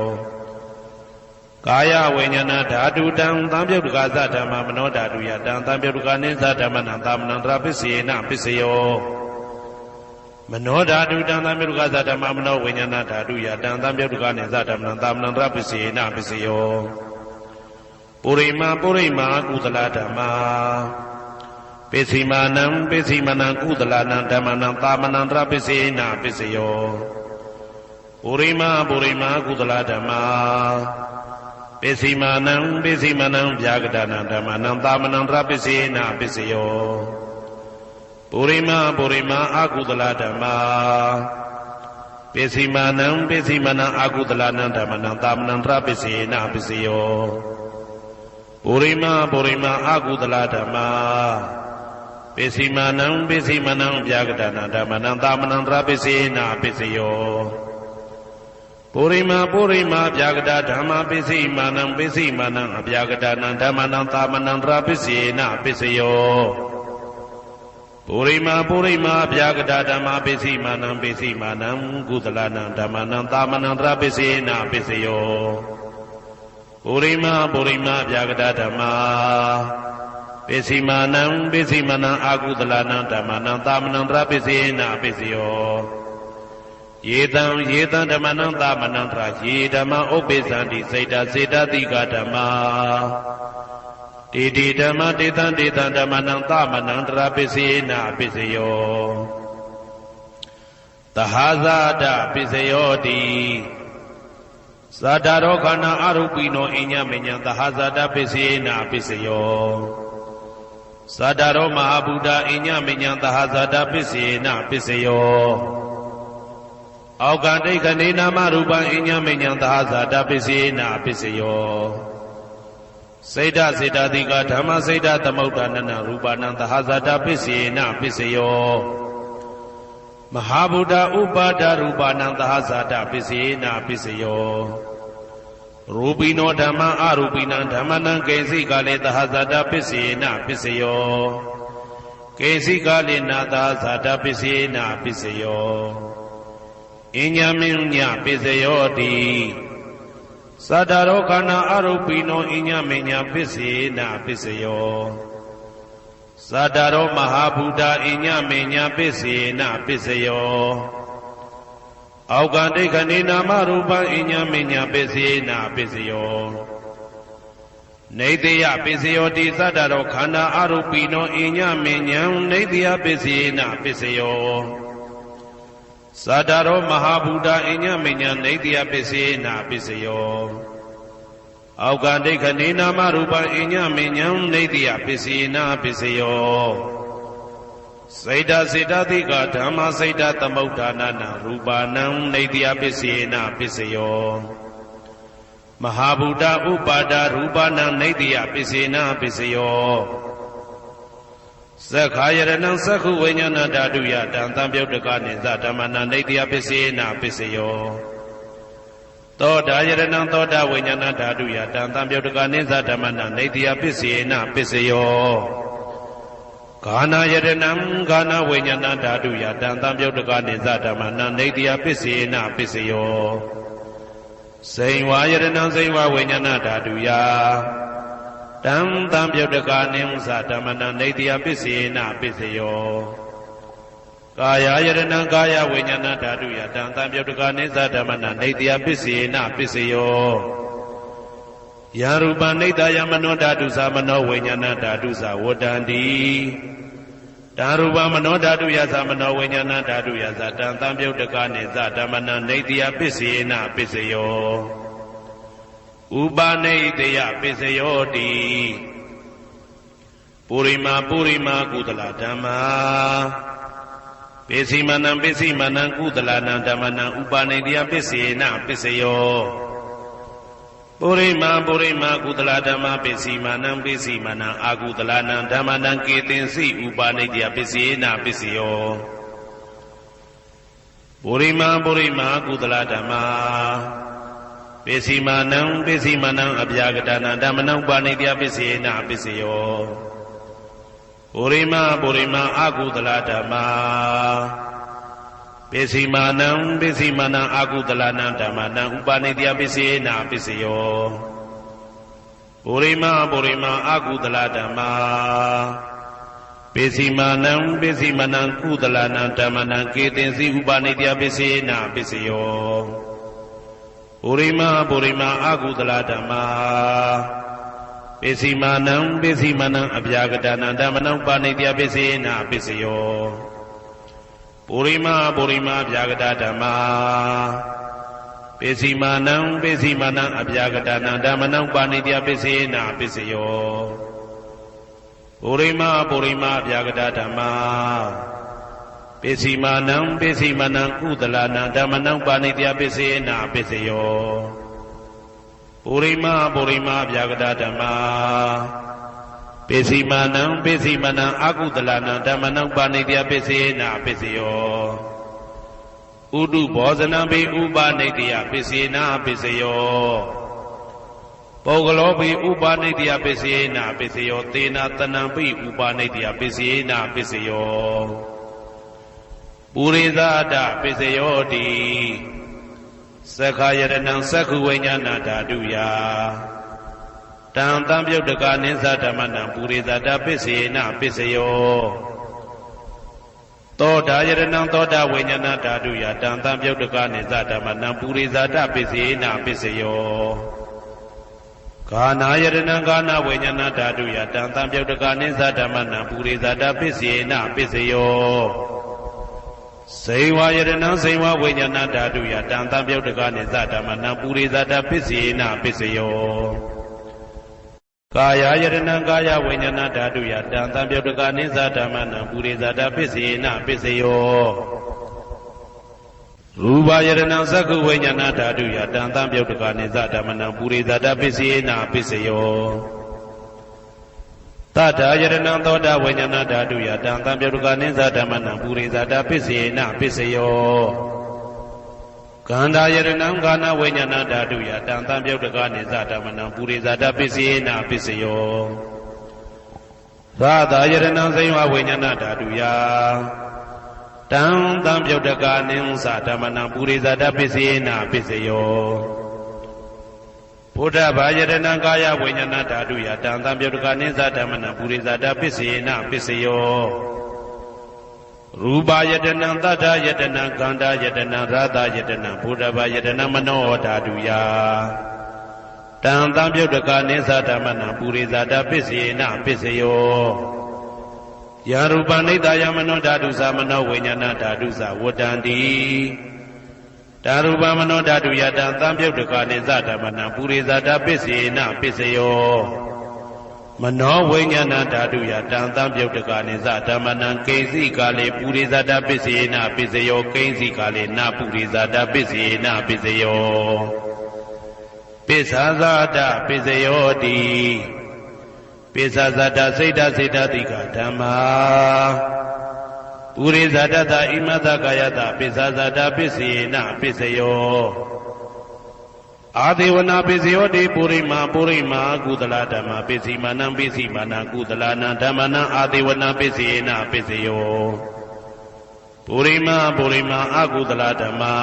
ကာယဝိညာဏဓာတုတံသံပြုတ်တကသဓမ္မမနောဓာတုယတံသံပြုတ်တကနေသဓမ္မနံသာမနံတရပစ္စေနပစ္စယောမနောဓာတုတံသံပြုတ်တကသဓမ္မမနောဝိညာဏဓာတုယတံသံပြုတ်တကနေသဓမ္မနံသာမနံတရပစ္စေနပစ္စယော ပုရိမာကုသလဓမ္မာပိစိမာနံပိစိမနံကုသလနံဓမ္မနံသာမနံတရပိစေနပိစယောပုရိမာကုသလဓမ္မာပိစိမာနံပိစိမနံဗျာဂဒနာဓမ္မနံသာမနံတရပိစေနပိစယောပုရိမာအကုသလဓမ္မာပိစိမာနံပိစိမနံအကုသလနံဓမ္မနံသာမနံတရပိစေနပိစယောပုရိမာအကုသလဓမ္မာပိစိမာနံပိစိမနံဗျာဂဒနာဓမ္မနံသာမနံတရပိစေနပိစယောပုရိမာဗျာဂဒဓမ္မာပိစိမာနံပိစိမာနံအဗျာဂဒနာဓမ္မနံသာမနံတရပိစေနပိစယောပုရိမာဗျာဂဒဓမ္မာပိစိမာနံကုသလနံဓမ္မနံသာမနံတရပိစေနပိစယောပုရိမာဗျာဂဒဓမ္မာပိစိမာနံအကုသလနံဓမ္မနံသာမနံတရပိစေနပိစယောယေတံဓမ္မနံသာမနံတရယေဓမ္မဥပ္ပိသန္တိစေတတိကဓမ္မာတေဓမ္မတေတံဓမ္မနံသာမနံတရပိစေနပိစယောသဟာဇာတပိစယောတိဇာတာရောခန္ဓာအရူပိနောအညမညံသဟာဇာတပိစေနပိစယောဇာတာရောမဟာဗုဒ္ဓအညမညံသဟာဇာတပိစေနပိစယောအောက်ကဒိဋ္ဌနေနာမရူပံအညမညံသဟာဇာတပိစေနပိစယောစေတတိကဓမ္မစေတသမုဋ္ဌာနနရူပနံသဟာဇာတပိစေနပိစယောမဟာဗုဒ္ဓဥပါဒရူပနံသဟာဇာတပိစေနပိစယောရူပိနောဓမ္မအရူပိနံဓမ္မနံကေစိကလေသဟာဇာတပိစေနပိစယောကေစိကလေနာသဟာဇာတပိစေနပိစယောအညမညပိစယောတိသတ္တရောခန္ဓာအရူပိနောအညမညပိစေနပိစယောသတ္တရောမဟာဗုဒ္ဓအညမညပိစေနပိစယောအောက်ကဒိဋ္ဌနေနာမရူပံအညမညပိစေနပိစယောနေတယပိစယောတိသတ္တရောခန္ဓာအရူပိနောအညမညံနေတယပိစေနပိစယောသတ္တရောမဟာဗုဒ္ဓအညမညံနေတယပိစေနပိစယောအောက်ကဒိဋ္ဌနေနာမရူပံအညမညံနေတယပိစေနပိစယောစေတတိကဓမ္မစေတသမုဋ္ဌာနနရူပနံနေတယပိစေနပိစယောမဟာဗုဒ္ဓဥပါဒရူပနံနေတယပိစေနပိစယောသက္ခာယရဏံသက္ခုဝိညာဏဓာတုယတံသံပြုတ်တကနိသဓမ္မနံနေတယပိစေနပိစယောသောတာယရဏံသောတာဝိညာဏဓာတုယတံသံပြုတ်တကနိသဓမ္မနံနေတယပိစေနပိစယောဂာနာယရဏံဂာနာဝိညာဏဓာတုယတံသံပြုတ်တကနိသဓမ္မနံနေတယပိစေနပိစယောစိန်ဝါယရဏံစိန်ဝါဝိညာဏဓာတုယတံသံပြုတ်တကနိသဓမ္မနံနေတယပိစေနပိစယောကာယယရဏံကာယဝိညာဏဓာတုယတံသံပြုတ်တကနိသဓမ္မနံနေတယပိစေနပိစယောယရူပနိတယမနောဓာတုသမနောဝိညာဏဓာတုသဝတ္တန္တိဓာရူပမနောဓာတုယသမနောဝိညာဏဓာတုယသတံသံပြုတ်တကနိသဓမ္မနံနေတယပိစေနပိစယောဥပနိတယပိစယောတိပုရိမာကုသလဓမ္မာပိစိမာနံကုသလနံဓမ္မနံဥပနိတယပိစေနပိစယောပုရိမာကုသလဓမ္မာပိစိမာနံအာကုသလနံဓမ္မနံကေတင်စီဥပနိတယပိစေနပိစယောပုရိမာကုသလဓမ္မာပိစိမာနံအဗျာဂဒနာဓမ္မနံဥပနိတယပိစေနပိစယောပုရိမာအာကုသလဓမ္မာပိစိမာနံအာကုသလနံဓမ္မနံဥပနိတယပိစေနပိစယောပုရိမာအာကုသလဓမ္မာပိစိမာနံကုသလနံဓမ္မနံကေတင်စီဥပနိတယပိစေနပိစယောပုရိမာအာကုသလဓမ္မာ ပိစီမာနံပိစီမာနံအပြာကတနံဓမ္မနံပါဏိတယပိစေနပိစယောပုရိမာပုရိမာအပြာကတဓမ္မာပိစီမာနံပိစီမာနံအပြာကတနံဓမ္မနံပါဏိတယပိစေနပိစယောပုရိမာပုရိမာအပြာကတဓမ္မာပိစီမာနံပိစီမာနံကုသလနံဓမ္မနံပါဏိတယပိစေနပိစယောပုရိမာပုရိမာအပြာကတဓမ္မာပိစီမာနံပိစီမာနံအကုသလနံဓမ္မနံပါဏိတယပိစေနပိစယောဥဒုဘောဇနံပိဥပနိတယပိစေနပိစယောပုဂ္ဂလောပိဥပနိတယပိစေနပိစယောသေနတနံပိဥပနိတယပိစေနပိစယောပုရိသဒပိစယောတိသက္ခာယတနံသက္ခုဝိညာဏဓာတုယတံတံပြုတ်တကနိသဓမ္မနံပုရိသဒပိစေနပိစယောသောတာယတနံသောတာဝိညာဏဓာတုယတံတံပြုတ်တကနိသဓမ္မနံပုရိသဒပိစေနပိစယောကာနာယတနံကာနဝိညာဏဓာတုယတံတံပြုတ်တကနိသဓမ္မနံပုရိသဒပိစေနပိစယောစေဝယတနံစေဝဝိညာဏဓာတုယတံတံပြုတ်တကနိသဓမ္မနံပုရိသဒပိစေနပိစယောကာယယတနံကာယဝိညာဏဓာတုယတံတံပြုတ်တကနိသဓမ္မနံပုရိသဒပိစေနပိစယောရူပယတနံသက္ခုဝိညာဏဓာတုယတံတံပြုတ်တကနိသဓမ္မနံပုရိသဒပိစေနပိစယောသတ္ထာယတနံသောတာဝိညာဏဓာတုယတံတံပြုတ်တကနိသဓမ္မနံပုရိသဒပိစေနပိစယောကန္တာယတနံကာနဝိညာဏဓာတုယတံတံပြုတ်တကနိသဓမ္မနံပုရိသဒပိစေနပိစယောသာသာယတနံစေဝဝိညာဏဓာတုယတံတံပြုတ်တကနိသဓမ္မနံပုရိသဒပိစေနပိစယောဘုဒ္ဓဘာယတနံကာယဝိညာဏဓာတုယတံတံပြုတ်တကနိသဓမ္မနံပုရိသဒပိစေနပိစယောရူပယတနံသတ္တယတနံကန္တာယတနံရာသယတနံဘုဒ္ဓဘာယတနံမနောဓာတုယတံတံပြုတ်တကနိသဓမ္မနံပုရိသဒပိစေနပိစယောယရူပနိတယမနောဓာတုသမနောဝိညာဏဓာတုသဝတ္တန္တိဓာရူပမနောဓာတုယတံတံပြုတ်တကနိသဓမ္မနံပုရိသဒပိစေနပိစယောမနောဝိညာဏဓာတုယတံတံပြုတ်တကနိသဓမ္မနံကိဉ္စီကာလေပုရိသဒပိစေနပိစယောကိဉ္စီကာလေနပုရိသဒပိစေနပိစယောပိစ္ဆာဇာတပိစယောတိပိစ္ဆာဇာတစိတ်တစိတ်တတိကဓမ္မာပုရိသဒတဣမတကာယတပိစ္ဆာဇာတပိစေနပိစယောအာဒေဝနာပိစယောတိပုရိမာပုရိမာကုသလဓမ္မပိစီမာနံပိစီမာနံကုသလနံဓမ္မနံအာဒေဝနာပိစေနပိစယောပုရိမာပုရိမာအကုသလဓမ္မာ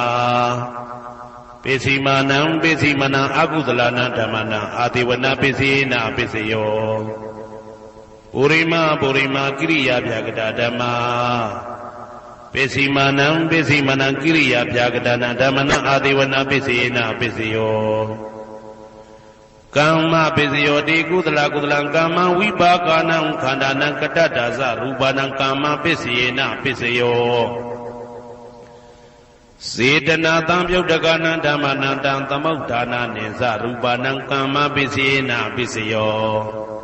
ပိစီမာနံပိစီမာနံအကုသလနံဓမ္မနံအာဒေဝနာပိစေနပိစယောပုရိမာပုရိမာကိရိယာဗျာကတာဓမ္မာပိစီမာနံပိစီမာနံကိရိယာဗျာကတာနံဓမ္မနံအာဒေဝနာပိစေနပိစယောကမ္မပိစယောတိကုသလကုသလံကမ္မဝိပါကနံခန္ဓာနံကတ္တဒါဇရူပနံကမ္မပိစေနပိစယောစေတနာတံပြုတ်တကနံဓမ္မနံတံသမုဋ္ဌာနာနိသရူပနံကမ္မပိစေနပိစယော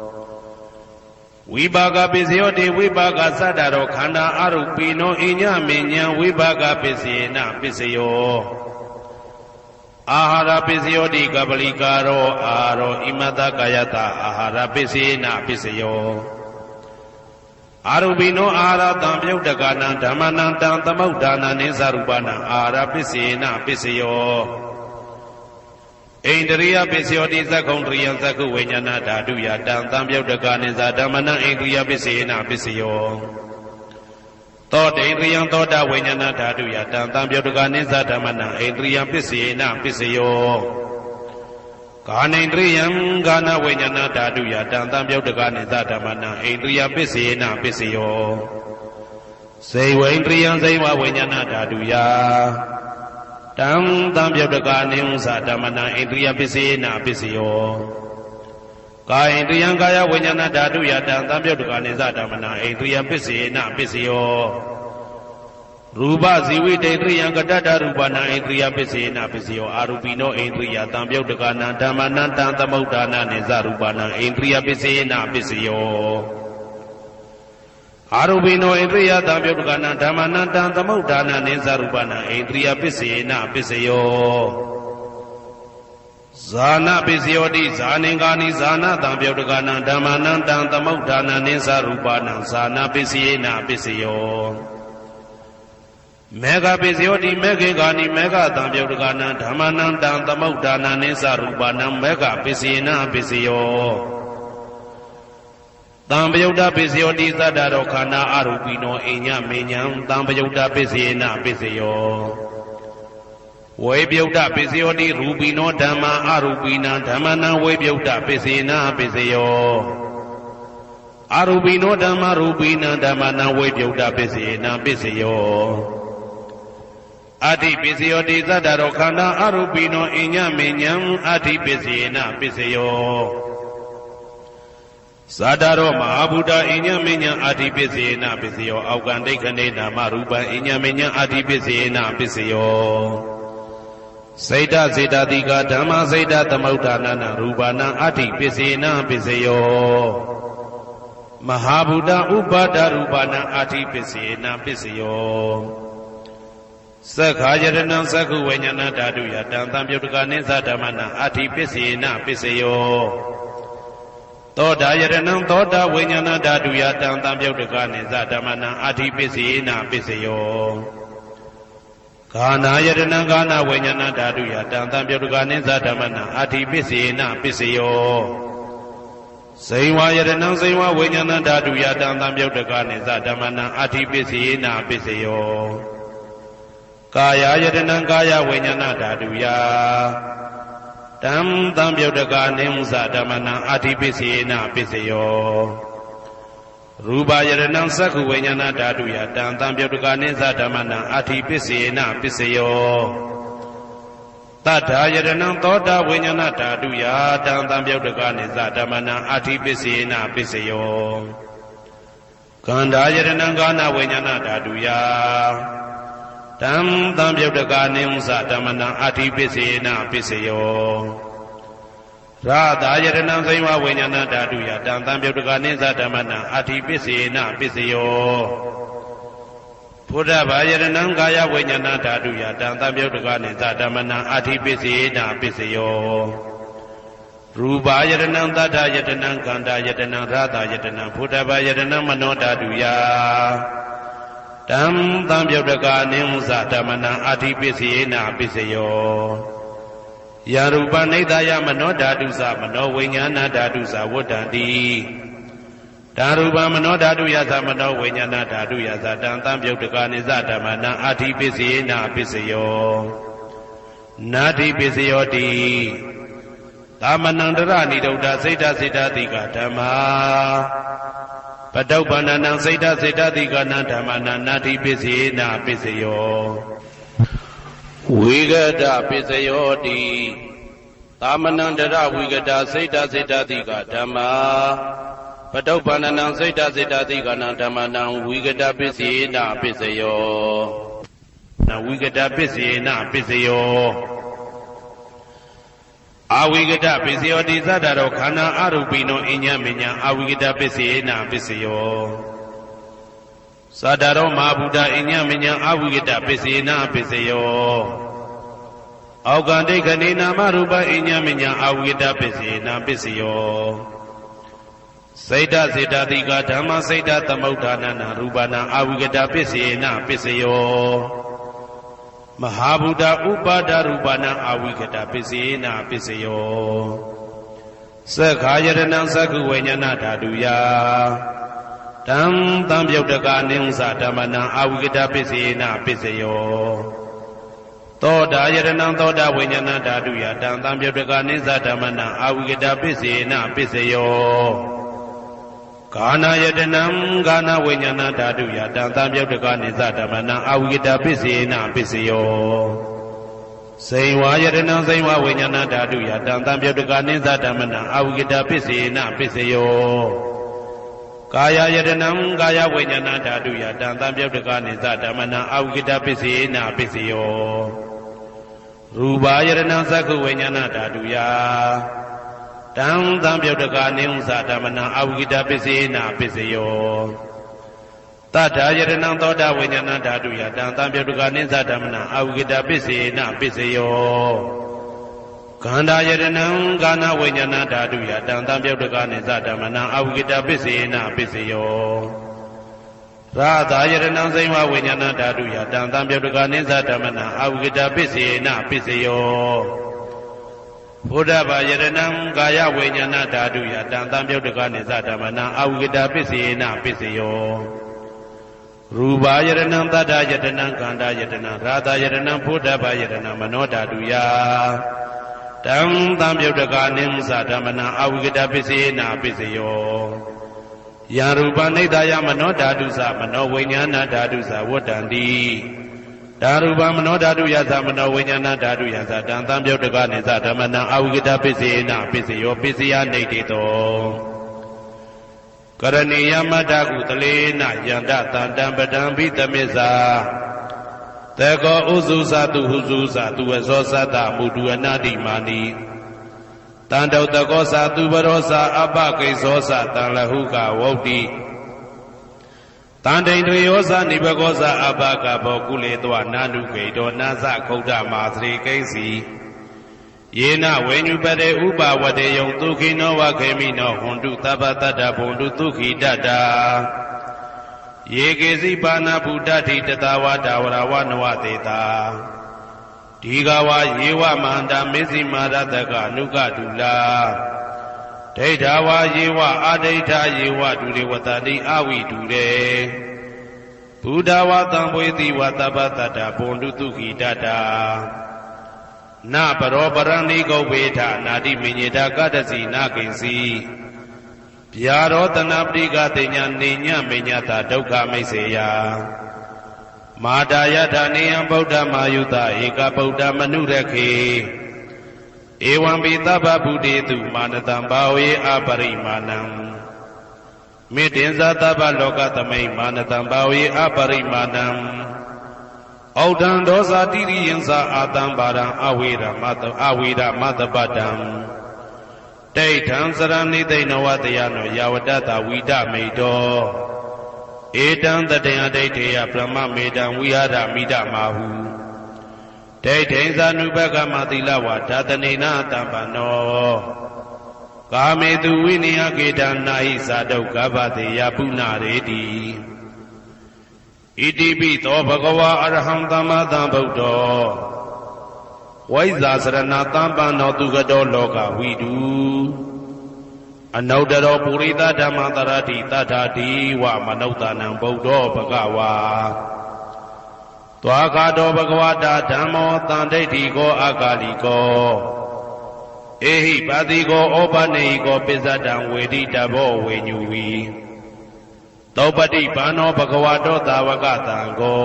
ဝိပါကပိစယောတိဝိပါကသတ္တရောခန္ဓာအရုပိနောအညမေညာဝိပါကပိစေနပိစယောအာဟာရပိစယောတိကပလိကာရောအာရောဣမတကာယတအာဟာရပိစေနပိစယောအာရုပိနောအာဟာရတံပြုတ်တကနံဓမ္မနံတံသမုဋ္ဌာနာနိသရူပနံအာဟာရပိစေနပိစယောဣန္ဒရိယပိစယောတိသက္ခုံတရိယသက္ခုဝိညာဏဓာတုယတံတံပြုတ်တကနိသဓမ္မနံဣန္ဒရိယပိစေနပိစယောသောတေန္ဒရိယသောတာဝိညာဏဓာတုယတံတံပြုတ်တကနိသဓမ္မနံဣန္ဒရိယပိစေနပိစယောကာနိန္ဒရိယကာနဝိညာဏဓာတုယတံတံပြုတ်တကနိသဓမ္မနံဣန္ဒရိယပိစေနပိစယောစေဝိန္ဒရိယစေဝဝိညာဏဓာတုယတံတံပြုတ်တကနိသဓမ္မနံဣန္ဒရိယပိစေနပိစယော ကာယဣန္ဒြိယကာယဝိညာဏဓာတုယတံသံပြုတ်တကနိသဓမ္မနာဣန္ဒြိယပစ္စေနပစ္စယောရူပဇီဝိတေဣန္ဒြိယကတ္တရူပနာဣန္ဒြိယပစ္စေနပစ္စယောအာရူပိနောဣန္ဒြိယသံပြုတ်တကနာဓမ္မနံတံသမုဋ္ဌာနာနိသရူပနာဣန္ဒြိယပစ္စေနပစ္စယောအာရူပိနောဣန္ဒြိယသံပြုတ်တကနာဓမ္မနံတံသမုဋ္ဌာနာနိသရူပနာဣန္ဒြိယပစ္စေနပစ္စယောဇာနပစ္စယောတိဇာနင်္ဂာနိဇာနတံပြုတ်တကနာဓမ္မနံတံသမုဋ္ဌာနာနိသရူပနာဇာနပစ္စေနပစ္စယောမေဃပစ္စယောတိမေခေကာနိမေဃတံပြုတ်တကနာဓမ္မနံတံသမုဋ္ဌာနာနိသရူပနာမေဃပစ္စေနပစ္စယောတံပယုတ်တပစ္စယောတိသတ္တရောခန္ဓာအရူပိနောအိညမေညံတံပယုတ်တပစ္စေနပစ္စယောဝေပြုတ်တပစ္စယောတိရူပိနောဓမ္မာအရူပိနံဓမ္မနံဝေပြုတ်တပစ္စေနပစ္စယောအရူပိနောဓမ္မာရူပိနံဓမ္မနံဝေပြုတ်တပစ္စေနပစ္စယောအတ္တိပစ္စယောတိသတ္တရောခန္ဓာအရူပိနောအိညမေညံအတ္တိပစ္စေနပစ္စယောဇာတရောမဟာဗုဒ္ဓအိညမေညံအတ္တိပစ္စေနပစ္စယောအောက်ကံဒိဋ္ဌနေနာမရူပံအိညမေညံအတ္တိပစ္စေနပစ္စယောစေတစေတတိကဓမ္မစေတသမုဋ္ဌာနာရူပနာအတ္တိပစ္စေနပစ္စယောမဟာဗုဒ္ဓဥပါဒရူပနာအတ္တိပစ္စေနပစ္စယောသက္ခာယတနံသက္ခုဝိညာဏဓာတုယတံသံပြုတ်တကနိသဓမ္မနာအတ္တိပစ္စေနပစ္စယောသောတာယတနံသောတာဝိညာဏဓာတုယတံသံပြုတ်တကနိသဓမ္မနာအတ္တိပစ္စေနပစ္စယောဂာနာယတနံဂာနာဝိညာဏဓာတုယတံသံပြုတ်တကနိသဓမ္မနာအတ္တိပစ္စေနပစ္စယောဇိဝယတနံဇိဝဝိညာဏဓာတုယတံသံပြုတ်တကနိသဓမ္မနာအတ္တိပစ္စေနပစ္စယောကာယယတနံကာယဝိညာဏဓာတုယတံသံပြုတ်တကနိသဓမ္မနာအတ္တိပစ္စေနပစ္စယောရူပယတနံသက္ခုဝိညာဏဓာတုယတံသံပြုတ်တကနိသဓမ္မနာအတ္တိပစ္စေနပစ္စယောတတ္ထာယတနံသောတာဝိညာဏဓာတုယတံသံပြုတ်တကနိသဓမ္မနာအတ္တိပစ္စေနပစ္စယောကန္ဓာယတနံကာဏဝိညာဏဓာတုယတံသံပြုတ်တကနိသဓမ္မနာအတ္တိပစ္စေနပစ္စယောရာသာယတနံဇိဝဝိညာဏဓာတုယတံသံပြုတ်တကနိသဓမ္မနာအတ္တိပစ္စေနပစ္စယောဘုဒ္ဓဘာယတနံကာယဝိညာဏဓာတုယတံသံပြုတ်တကနိသဓမ္မနာအတ္တိပစ္စေနပစ္စယောရူပယတနံသတ္တယတနံကန္တာယတနံရာသာယတနံဘုဒ္ဓဘာယတနံမနောဓာတုယတံသံပြုတ်တကနိသဓမ္မနာအတ္တိပစ္စေနပစ္စယောယရူပနိဒာယမနောဓာတုသမနောဝိညာဏဓာတုသဝတ္တံတိဓာရူပမနောဓာတုယသမနောဝိညာဏဓာတုယသတံသံပြုတ်တကနိသဓမ္မနာအတ္တိပစ္စေနပစ္စယောနာတိပစ္စယောတိသမနန္တရဏိဒုဒ္ဓစိတ်တစိတ်တတိကဓမ္မာပတုပ္ပန္နံစိတ်တစိတ်တတိကနံဓမ္မနာနာတိပစ္စေနပစ္စယောဝိဂဒပစ္စယောတိသမနန္တရဝိဂဒစိတ်တစိတ်တတိကဓမ္မာပတုပ္ပန္နံစိတ်တစိတ်တတိကနံဓမ္မနာဝိဂဒပစ္စေနပစ္စယောနဝိဂဒပစ္စေနပစ္စယောအဝိကတပစ္စယောတိသတ္တရောခန္ဓာအရူပိနောအိညမေညအဝိကတပစ္စေနပစ္စယောသတ္တရောမဟာဗုဒ္ဓအိညမေညအဝိကတပစ္စေနပစ္စယောအောက်ကံဒိဋ္ဌနေနာမရူပအိညမေညအဝိကတပစ္စေနပစ္စယောစိတ်တစေတတိကဓမ္မစိတ်တသမုဋ္ဌာနာရူပနာအဝိကတပစ္စေနပစ္စယောမဟာဗုဒ္ဓဥပါဒရူပနာအဝိကတပစ္စေနပစ္စယောသက္ခာယတနံသက္ခုဝိညာဏဓာတုယတံသံပြုတ်တကနိသဓမ္မနာအဝိကတပစ္စေနပစ္စယောသောတာယတနံသောတာဝိညာဏဓာတုယတံသံပြုတ်တကနိသဓမ္မနာအဝိကတပစ္စေနပစ္စယောကာနာယတနံကာနာဝိညာဏဓာတုယတံသံပြုတ်တကနိသဓမ္မနာအဝိကတပစ္စေနပစ္စယော စိန်ဝါယတနံစိန်ဝါဝိညာဏဓာတုယတံတံပြုတ်တကနိသဓမ္မနံအဝိကတပစ္စေနပစ္စယောကာယယတနံကာယဝိညာဏဓာတုယတံတံပြုတ်တကနိသဓမ္မနံအဝိကတပစ္စေနပစ္စယောရူပယတနံသက္ခုဝိညာဏဓာတုယတံတံပြုတ်တကနိဥ္စဓမ္မနံအဝိကတပစ္စေနပစ္စယောတထာယတနံသောတာဝိညာဏဓာတုယတံတံပြုတ်တကနိသဓမ္မနံအဝိကတပစ္စေနပစ္စယောခန္ဓာယတနံကာဏဝိညာဏဓာတုယတံတံပြုတ်တကနိသဓမ္မနံအဝိကတပစ္စေနပစ္စယောရာသယတနံစိမ္မာဝိညာဏဓာတုယတံတံပြုတ်တကနိသဓမ္မနံအဝိကတပစ္စေနပစ္စယောဘုဒ္ဓဘာယတနံကာယဝိညာဏဓာတုယတံတံပြုတ်တကနိသဓမ္မနံအဝိကတပစ္စေနပစ္စယောရူပယတနံသတ္တယတနံခန္ဓာယတနံရာသယတနံဘုဒ္ဓဘာယတနံမနောဓာတုယတံတံပြုတ်တကနိမ္စဓမ္မနံအဝိကတပစ္စေနပစ္စယောယံရူပနိဒာယမနောဓာတုသမနောဝိညာဏဓာတုသဝတ္တန္တိဓာရူပမနောဓာတုယသမနောဝိညာဏဓာတုယသတံတံပြုတ်တကနိသဓမ္မနံအဝိကတပစ္စေနပစ္စယောပစ္စယနေတိတောကရဏီယမတ္တကုတလေနယန္တတံတံပဒံဘိတမစ္စာတေကောဥစုသတုဟုစုသတုဝဇောသတ္တမုတုအနာတိမာနိတံတောတကောသတုဘရောသအပကိသောသတံလဟုကဝုတ်တိတံတိန်တွေယောသနိဘကောသအပကဘောကုလေတောနာနုကေတောနာသခုဒ္ဓမာသရိကိဉ္စီယေနဝေညုပတေဥပဝတေယံဒုခိနောဝခေမိနောဟွန်တုသဗ္ဗတတ္တဘုံတုဒုခိတတ္တာယေကေစီပါဏဗုဒ္ဓတိတတဝါဒဝရဝနဝတေတာဒီဃဝါယေဝမန္တမေဇိမာရတကအနုကတုလာဒိဋ္ဌဝါယေဝအာဒိဋ္ဌယေဝဒုရေဝတတိအဝိတုရေဘုဒ္ဓဝါတံဝေတိဝသဗ္ဗတတ္တဘုံတုဒုခိတတ္တာနပရောပရဏိဂုဝေထနာတိမညေတာကတ္တစီနာကိဉ္စီဗျာရောတနာပရိကတိညာနေညမေညတာဒုက္ခမိတ်စေယမာတာယထာနေယံဗုဒ္ဓမာယုတဧကဗုဒ္ဓမနုရခေဧဝံပိသဗ္ဗဗုတေတုမာနတံဘာဝေအပရိမာဏံမေတ္တင်္ဇာသဗ္ဗလောကသမိမာနတံဘာဝေအပရိမာဏံဩဒံဒောဇာတိရိယံသာအာတံပါရံအဝေရမတပတံဒိဋ္ဌံစရဏိသိဏဝတယနောယာဝတ္တဝိဒမေတောဧတံတတေယဒိဋ္ဌေယပရမမေတံဝိဟာရမိဒမာဟုဒိဋ္ဌိသ ानु ဘဂမသီလဝါဓာတနေနတံပနောကာမေတုဝိနိယကေတနာဟိသာဒုက္ခဗတေယပုဏ္ဏရေတိဣတိပိသောဘဂဝါအရဟံသမ္မာသမ္ဗုဒ္ဓောဝိဇ္ဇာစရဏတံပန္နောသူကတောလောကဝိတုအနုတ္တရောပုရိသဓမ္မတရတိတထာတိဝမနုဿာနံဗုဒ္ဓောဘဂဝါသွားခါတော်ဘဂဝတာဓမ္မောတန်ဒိဋ္ဌိကောအာဂါလိကောဧဟိပါတိကောဩပနေဟိကောပိစ္ဆတံဝေတိတဘောဝေညူဝီသောပတိဘာနောဘဂဝတောသာဝကတံကော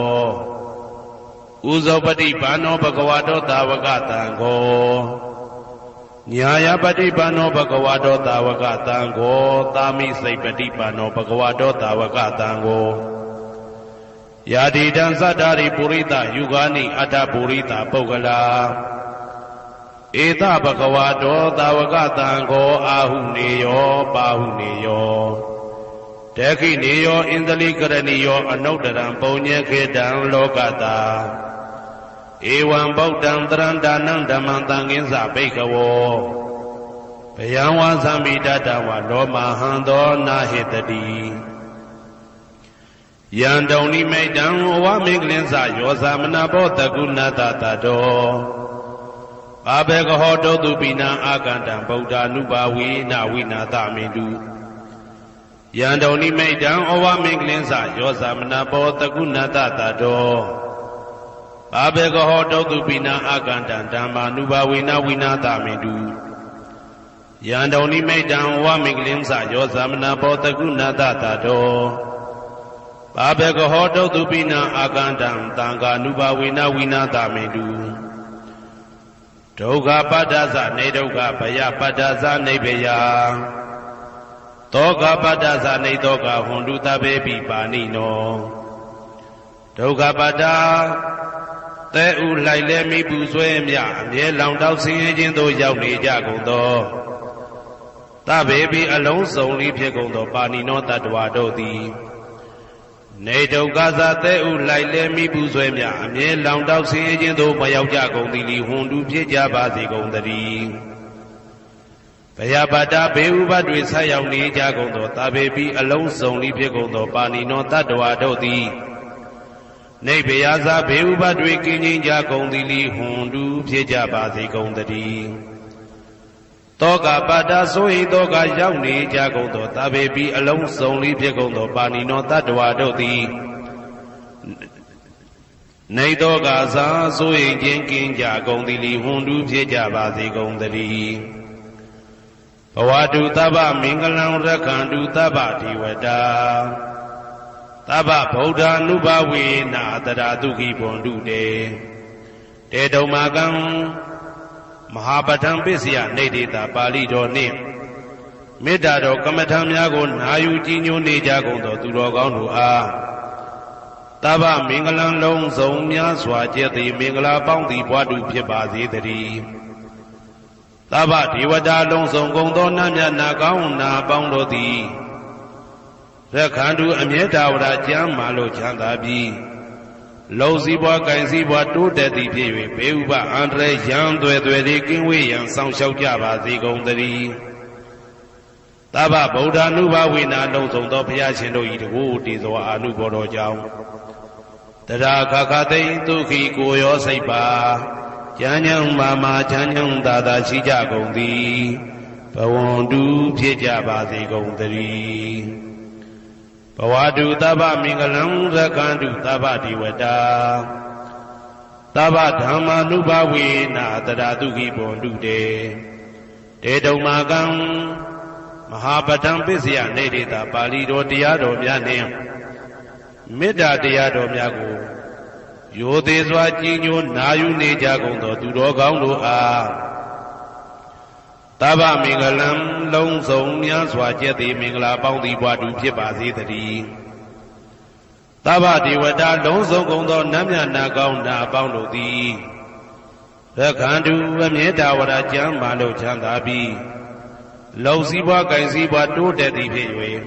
ဥဇောပတိဘာနောဘဂဝတောသာဝကတံကောညာယပတိဘာနောဘဂဝတောသာဝကတံကောသာမိစိတ်ပတိဘာနောဘဂဝတောသာဝကတံကောယာတိတံသတ္တာရိပုရိသယုဂာနိအတ္တပုရိသပုဂ္ဂလာဧတဘဂဝတောသာဝကတံကောအာဟုနေယောပါဟုနေယောတေခိနေယောဣန္ဒလိကရဏီယောအနုတ္တရံပုံညေခေတံလောကတာဧဝံဗုဒ္ဓံတရန္တာနံဓမ္မံသံဃိသဘိက္ခဝောဘယံဝါသမိတတဝလောမဟံသောနာဟိတတိယံတုံနိမိတံဝမင်္ဂလင်းစယောသမနာဘောတကုဏတတတောဘာဘေကဟောတောတုပိနံအာကန္တံဗုဒ္ဓ ानु ဘာဝေနဝိနာသမိတုယံတုံနိမိတံဩဝမင်္ဂလင်းစယောသမနာဘောတကုဏတတတောဘာဘေကဟောတောတုပိနံအာကန္တံဓမ္မာနုဘာဝေနဝိနာသမိတုယံတုံနိမိတံဩဝမင်္ဂလင်းစယောသမနာဘောတကုဏတတတောဘာဘေကဟောတုပိနံအာကန္တံသံဃာနုဘာဝေနဝိနာသမိတု ဒုက္ခပတ္တသနေဒုက္ခဘယပတ္တသနေဘယသောကပတ္တသနေသောကဟွန်တုတဘေပိပါဏိနောဒုက္ခပတ္တသဲဥလိုက်လဲမိပူဆွဲမြအမြဲလောင်တောက်ဆင်းရဲခြင်းသို့ရောက်နေကြကုန်သောတဘေပိအလုံးစုံလေးဖြစ်ကုန်သောပါဏိနောတတ္တဝါတို့သည်နေဒုက္ခသသဲဥလိုက်လဲမိပူဆွဲမြအမြဲလောင်တောက်ဆင်းရဲခြင်းသို့မရောက်ကြကုန်သည်လီဟွန်တုဖြစ်ကြပါစေကုန်သတည်းဘယပတ္တဘေဥပတွေဆက်ရောက်နေကြကုန်သောတဘေပိအလုံးစုံလေးဖြစ်ကုန်သောပါဏိနောတတ္တဝါတို့သည်နေဘယသာဘေဥပတွေကင်းခြင်းကြကုန်သည်လီဟွန်တုဖြစ်ကြပါစေကုန်သတည်းတောကပတ္တဆိုဟိတောကရောက်နေကြကုန်သောတဘေပိအလုံးစုံလေးဖြစ်ကုန်သောပါဏိနောတတ္တဝါတို့သည်နေတောကသာဆိုဟိခြင်းကင်းကြကုန်သည်လီဟွန်တုဖြစ်ကြပါစေကုန်သတည်းဘဝတုသဗ္ဗမင်္ဂလံရက္ခန္တုသဗ္ဗဒေဝတာသဗ္ဗဗုဒ္ဓ ानु ဘဝေနတရာတုခိဘွန်တုတေတုံမာကံမဟာပဋ္ဌံပစ္စယနေတေတာပါဠိတော်နှင့်မေတ္တာတော်ကမ္မထံများကိုနာယူကြည်ညိုနေကြကုန်သောသူတော်ကောင်းတို့အားသဗ္ဗမင်္ဂလံလုံးစုံများစွာကျက်သည်မင်္ဂလာပေါင်းသည်ဘွားတုဖြစ်ပါစေတည်းသဗ္ဗဒေဝတာလုံးစုံကုန်သောနတ်မြတ်နာကောင်းနာပေါင်းတို့သည်ရက္ခန္တုအမြဲတဝရကျမ်းမာလို့ချမ်းသာပြီးလုံစည်းပွားကင်စည်းပွားတိုးတက်သည်ဖြစ်၍ဘေဥပအန္တရာယ်ရန်သွဲသွဲလေးကင်းဝေးရန်ဆောင်ရှောက်ကြပါစေကုန်သတည်းသဗ္ဗဗုဒ္ဓ ानु ဘဝေနလုံးစုံသောဘုရားရှင်တို့၏တကူတည်သောအာနုဘောတော်ကြောင့်တရာခခသိဒုက္ခိကိုရောစိတ်ပါဉာဏ်ဉာဏ်မာမာချမ်းချမ်းသာသာရှိကြကုန်သည်ဘဝန္တုဖြစ်ကြပါစေကုန်သတည်းဘဝတုသဗ္ဗမင်္ဂလံရက္ခန္တုသဗ္ဗဒေဝတာသဗ္ဗဓမ္မာနုဘဝေနတရာတုခိဘွန်တုတေတုံမာကံမဟာပဋ္ဌံပစ္စယနေတေတာပါဠိတော်တရားတော်များနှင့်မေတ္တာတရားတော်များကိုရိုသေစွာကြည်ညိုနာယူနေကြကုန်သောသူတော်ကောင်းတို့အားသဗ္ဗမင်္ဂလံလုံးစုံများစွာကျက်သည်မင်္ဂလာပေါင်းသည်ဘွားတူဖြစ်ပါစေတည်းသဗ္ဗဒေဝတာလုံးစုံကုန်သောနတ်မြတ်နာကောင်းနာပေါင်းတို့သည်ရက္ခန္တုအမြဲတဝရကျမ်းမာလို့ချမ်းသာပြီးလုံစည်းပွားကင်စည်းပွားတိုးတက်သည်ဖြစ်၍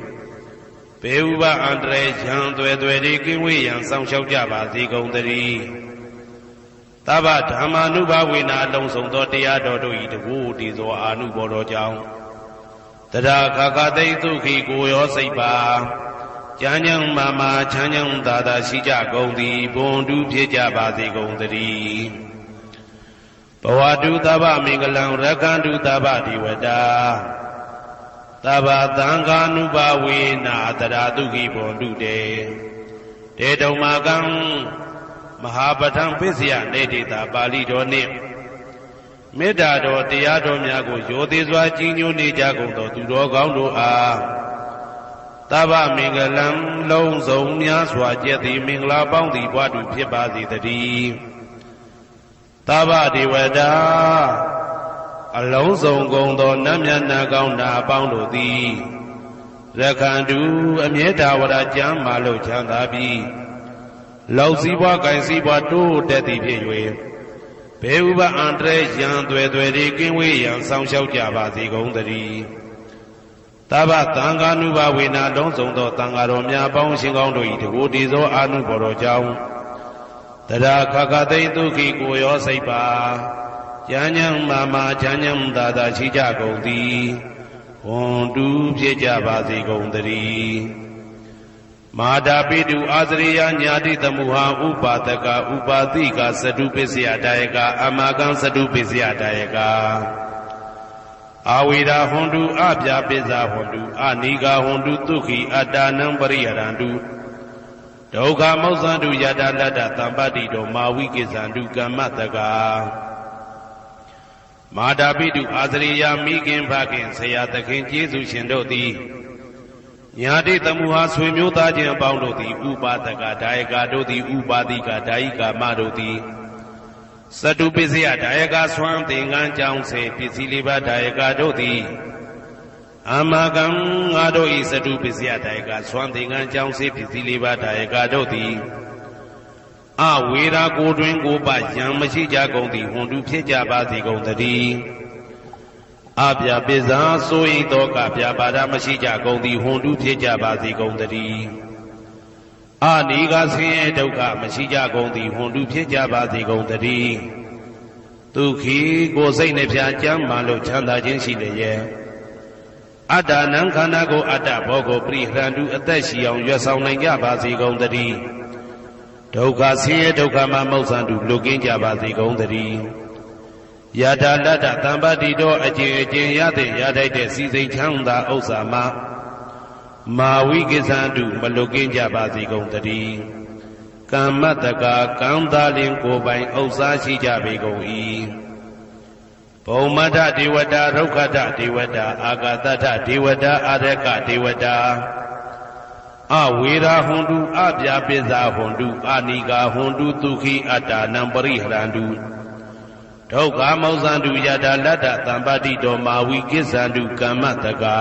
ဘေဥပအန္တရာယ်ရန်သွဲသွဲလေးကင်းဝေးရန်ဆောင်ရှောက်ကြပါစေကုန်သတည်းသဗ္ဗဓမ္မာနုဘဝေနလုံးစုံသောတရားတော်တို့၏တကူတည်သောအာနုဘောတော်ကြောင့်တရာခခသိဒုက္ခိကိုရောစိတ်ပါဉာဏ်ဉာဏ်မာမာချမ်းချမ်းသာသာရှိကြကုန်သည်ဘွန်တုဖြစ်ကြပါစေကုန်သတည်းဘဝတုသဗ္ဗမင်္ဂလံရက္ခန္တုသဗ္ဗဒေဝတာသဗ္ဗသံဃာနုဘဝေနတရာတုခိဘွန်တုတေတုံမာကံမဟာပဋ္ဌံပစ္စယနေတေတာပါဠိတော်နှင့်မေတ္တာတော်တရားတော်များကိုရိုသေစွာကြည်ညိုနေကြကုန်သောသူတော်ကောင်းတို့အားသဗ္ဗမင်္ဂလံလုံးစုံများစွာကျက်သည်မင်္ဂလာပေါင်းသည်ဘွားတူဖြစ်ပါစေတည်းသဗ္ဗဒေဝတာအလုံးစုံကုန်သောနတ်မြတ်နာကောင်းနာအပေါင်းတို့သည်ရက္ခန္တုအမြဲတဝရကျမ်းမာလို့ချမ်းသာပြီးလောက်စည်းပွားကင်စည်းပွားတိုးတက်သည်ဖြစ်၍ဘေဥပအန္တရာယ်ရန်သွဲသွဲလေးကင်းဝေးရန်ဆောင်ရှောက်ကြပါစေကုန်သတည်းသဗ္ဗသံဃာနုဘဝေနလုံးစုံသောသံဃာတော်များပေါင်းရှင်ကောင်းတို့၏တကူတည်သောအာနုဘော်တော်ကြောင့်တရာခခသိဒုက္ခိကိုရောစိတ်ပါဉာဏ်ဉာဏ်မာမာချမ်းချမ်းသာသာရှိကြကုန်သည်ဝွန်တူဖြစ်ကြပါစေကုန်သတည်းမာတာပိတုအာသရိယညာတိတမုဟာဥပါဒကဥပါတိကသတုပစ္စယတာယကအမကံသတုပစ္စယတာယကအာဝိရာဟွန်တုအပြာပိဇာဟွန်တုအနိဂါဟွန်တုဒုက္ခိအတ္တနံပရိယရန္တုဒုက္ခမောဇ္ဇန္တုယတာလတ္တသံပတ္တိတောမာဝိကိဇန္တုကမ္မတကာမာတာပိတုအာသရိယမိခင်ဖခင်ဆရာသခင်ကျေးဇူးရှင်တို့သည်ညာတိတမုဟာဆွေမျိုးသားချင်းအပေါင်းတို့သည်ဥပါဒကဒါယကတို့သည်ဥပါတိကဒါယိကာမတို့သည် စတုပစ္စယဒါယကဆွမ်းသင်္ကန်းကြောင့်စေပစ္စည်းလေးပါးဒါယကတို့သည်အာမကံငါတို့ဤစတုပစ္စယဒါယကဆွမ်းသင်္ကန်းကြောင့်စေပစ္စည်းလေးပါးဒါယကတို့သည်အဝေရာကိုတွင်ကိုပယံမရှိကြကုန်သည်ဟွန်တုဖြစ်ကြပါစေကုန်သတည်းအပြပိဇာဆိုရင်တော့ကပြပါဒမရှိကြကုန်သည်ဟွန်တုဖြစ်ကြပါစေကုန်သတည်းအာနိကဆင်းရဲဒုက္ခမရှိကြကုန်သည်ဟွန်တုဖြစ်ကြပါစေကုန်သတည်းဒုက္ခိကိုစိတ်နှပြကြမ်းမှလို့ချမ်းသာခြင်းရှိလေရဲ့အတ္တနံခန္ဓာကိုအတ္တဘောကိုပရိဟရန္တုအသက်ရှိအောင်ရွတ်ဆောင်နိုင်ကြပါစေကုန်သတည်းဒုက္ခဆင်းရဲဒုက္ခမှမௌဆန္တုလွတ်ကင်းကြပါစေကုန်သတည်းယတာတတ္တသံပတိတော်အကျင့်အကျင့်ရတဲ့ရထိုက်တဲ့စီစိတ်ချမ်းသာဥစ္စာမှာမာဝိကိသန္တုမလွတ်ကင်းကြပါစေကုန်သတည်းကမ္မတကာကံသာလင်ကိုယ်ပိုင်ဥစ္စာရှိကြပေကုန်၏ဘုံမထဒေဝတာရုက္ခတဒေဝတာအာဂတထဒေဝတာအာရကဒေဝတာအဝေရာဟွန်တုအပြာပိဇာဟွန်တုအာနိကာဟွန်တုဒုက္ခိအတ္တနံပရိဟရန္တုဒုက္ခမောဇန္တုယတာလတ္တသံပတိတော်မာဝိကိသန္တုကမ္မတကာ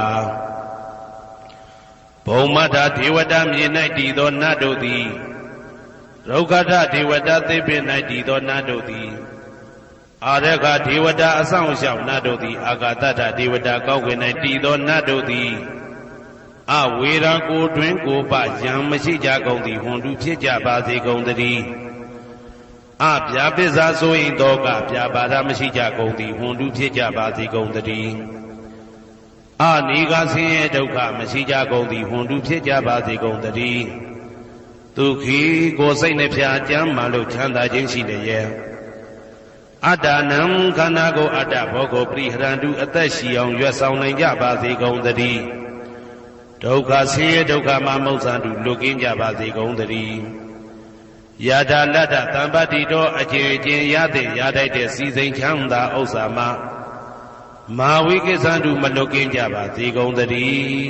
ဘုံမထဒေဝတာမြေ၌တည်သောနတ်တို့သည်ရုက္ခတဒေဝတာသိပင်၌တည်သောနတ်တို့သည်အာရကဒေဝတာအဆောင်ရှောက်နတ်တို့သည်အာဂတတဒေဝတာကောက်ွယ်၌တည်သောနတ်တို့သည်အဝေရာကိုတွင်ကိုပယံမရှိကြကုန်သည်ဟွန်တုဖြစ်ကြပါစေကုန်သတည်းအပြာပိဇာဆိုရင်တော့ကပြာပါဒမရှိကြကုန်သည်ဟွန်တုဖြစ်ကြပါစေကုန်သတည်းအနိကဆင်းရဲဒုက္ခမရှိကြကုန်သည်ဟွန်တုဖြစ်ကြပါစေကုန်သတည်းဒုက္ခိကိုစိတ်နှပြကြမ်းမှလို့ချမ်းသာခြင်းရှိလေရဲ့အတ္တနံခန္ဓာကိုအတ္တဘောကိုပရိဟရန္တုအသက်ရှိအောင်ရွတ်ဆောင်နိုင်ကြပါစေကုန်သတည်းဒုက္ခဆင်းရဲဒုက္ခမှမௌဆန္တုလွတ်ကင်းကြပါစေကုန်သတည်းယတာလတ္တသံပတိတော်အကျင့်အကျင့်ရတဲ့ရထိုက်တဲ့စီစိန်ချမ်းသာဥစ္စာမှာမာဝိကိသန္တုမလွတ်ကင်းကြပါစေကုန်သတည်း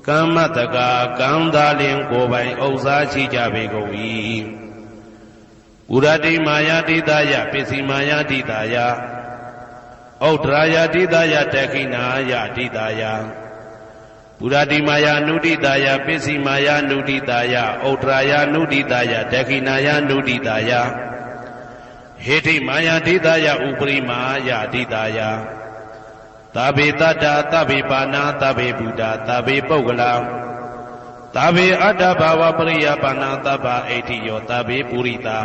ကမ္မတကာကံသာလင်ကိုယ်ပိုင်ဥစ္စာရှိကြပေကုန်၏ဥရတိမာယာတိတယပစ္စည်းမာယာတိတယဩဒရာယတိတယတခိနာယတိတယဥရတိမာယာနုတိတယပစ္စည်းမာယာနုတိတယဩဒရာယနုတိတယတခိနာယနုတိတယဟေတိမာယာတိတယဥပရိမာယတိတယသဗ္ဗေတတ္တသဗ္ဗေပါဏာသဗ္ဗေဗုဒ္ဓသဗ္ဗေပုဂ္ဂလာသဗ္ဗေအတ္တဘာဝပရိယပါဏာသဗ္ဗအိဋ္ဌိယောသဗ္ဗေပုရိတာ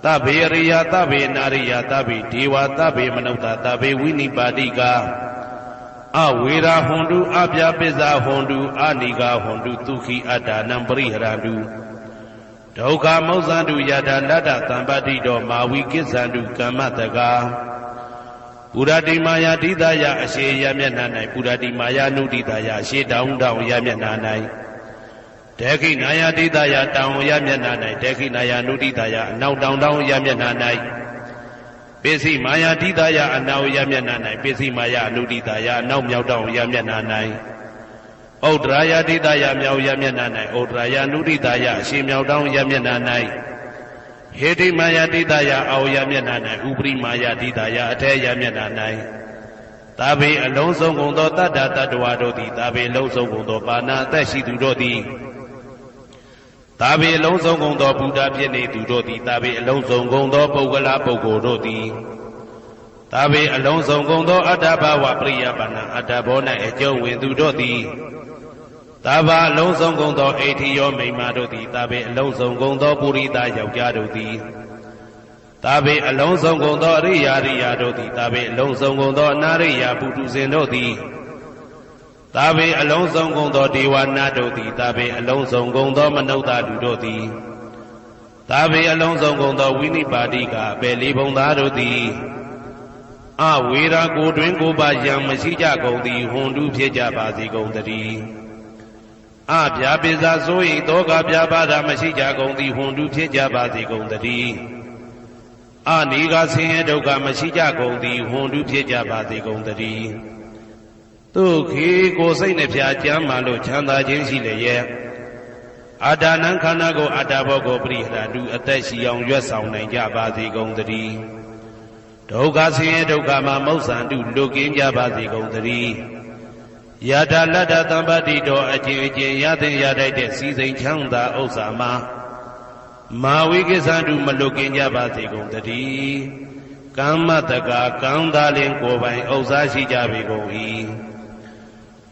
သဗ္ဗေရိယသဗ္ဗေနာရိယသဗ္ဗေဒေဝသဗ္ဗေမနုဿသဗ္ဗေဝိနိပါတိကအဝေရာဟွန်တုအပြာပိဇာဟွန်တုအာနိကာဟွန်တုဒုက္ခိအတ္တနံပရိဟရန္တုဒုက္ခမောဇန္တုယတာလတ္တသံပတိတော်မာဝိကိသန္တုကမ္မတကာပုရတိမာယာတိတယအရှိယမျက်နှာ၌ပုရတိမာယာနုတိတယအရှိတောင်းတောင်းယမျက်နှာ၌တေခိနာယာတိတယတောင်းယမျက်နှာ၌တေခိနာယာနုတိတယအနောက်တောင်းတောင်းယမျက်နှာ၌ပစ္စည်းမာယာတိတယအနောက်ယမျက်နှာ၌ပစ္စည်းမာယာနုတိတယအနောက်မြောက်တောင်းယမျက်နှာ၌ဩဒရာယာတိတယမြောက်ယမျက်နှာ၌ဩဒရာယာနုတိတယအရှိမြောက်တောင်းယမျက်နှာ၌ဟေတိမာယာတိတယအောယမျက်နှာ၌ဥပရိမာယာတိတယအထေယမျက်နှာ၌သာဘေအလုံးစုံကုန်သောတတ္တတ္တဝါတို့သည်သာဘေလုံးစုံကုန်သောပါဏာအသက်ရှိသူတို့သည်သာဘေအလုံးစုံကုန်သောဘုဒ္ဓဖြစ်နေသူတို့သည်သာဘေအလုံးစုံကုန်သောပုဂ္ဂလာပုဂ္ဂိုလ်တို့သည်သာဘေအလုံးစုံကုန်သောအတ္တဘာဝပရိယပါဏာအတ္တဘော၌အကျုံးဝင်သူတို့သည်သာဘာအလုံးစုံကုန်သောအိဋ္ဌိယောမိမ္မာတို့သည်သာဘေအလုံးစုံကုန်သောပုရိသယောက်ျားတို့သည်သာဘေအလုံးစုံကုန်သောအရိယာရိယာတို့သည်သာဘေအလုံးစုံကုန်သောအနာရိယာပုထုဇဉ်တို့သည်သာဘေအလုံးစုံကုန်သောဒေဝနာတို့သည်သာဘေအလုံးစုံကုန်သောမနုဿလူတို့သည်သာဘေအလုံးစုံကုန်သောဝိနိပါတိကအပေလေးဘုံသားတို့သည်အဝေရာကိုတွင်ကိုပါယံမရှိကြကုန်သည်ဟွန်တုဖြစ်ကြပါစေကုန်သတည်းအပြာပိဇာဆိုရင်တောကပြာပါဒမရှိကြကုန်သည်ဟွန်တုဖြစ်ကြပါစေကုန်သတည်းအနိကဆင်းရဲဒုက္ခမရှိကြကုန်သည်ဟွန်တုဖြစ်ကြပါစေကုန်သတည်းဒုက္ခိကိုစိတ်နှပြကြမ်းမှလို့ချမ်းသာခြင်းရှိလေရဲ့ အာတာနံခန္ဓာကိုအာတာဘောကိုပရိဟရတုအသက်ရှိအောင်ရွတ်ဆောင်နိုင်ကြပါစေကုန်သတည်းဒုက္ခဆင်းရဲဒုက္ခမှာမௌဆန္တုလွတ်ကင်းကြပါစေကုန်သတည်းယထာလတ္တသံပတိတော်အကျဉ်အကျဉ်ရသင်ရတတ်တဲ့စီစိန်ချမ်းသာဥစ္စာမှာမာဝိကိသန္တုမလွတ်ကင်းကြပါစေကုန်သတည်းကမ္မတကာကံသာလင်ကိုယ်ပိုင်ဥစ္စာရှိကြပေကုန်၏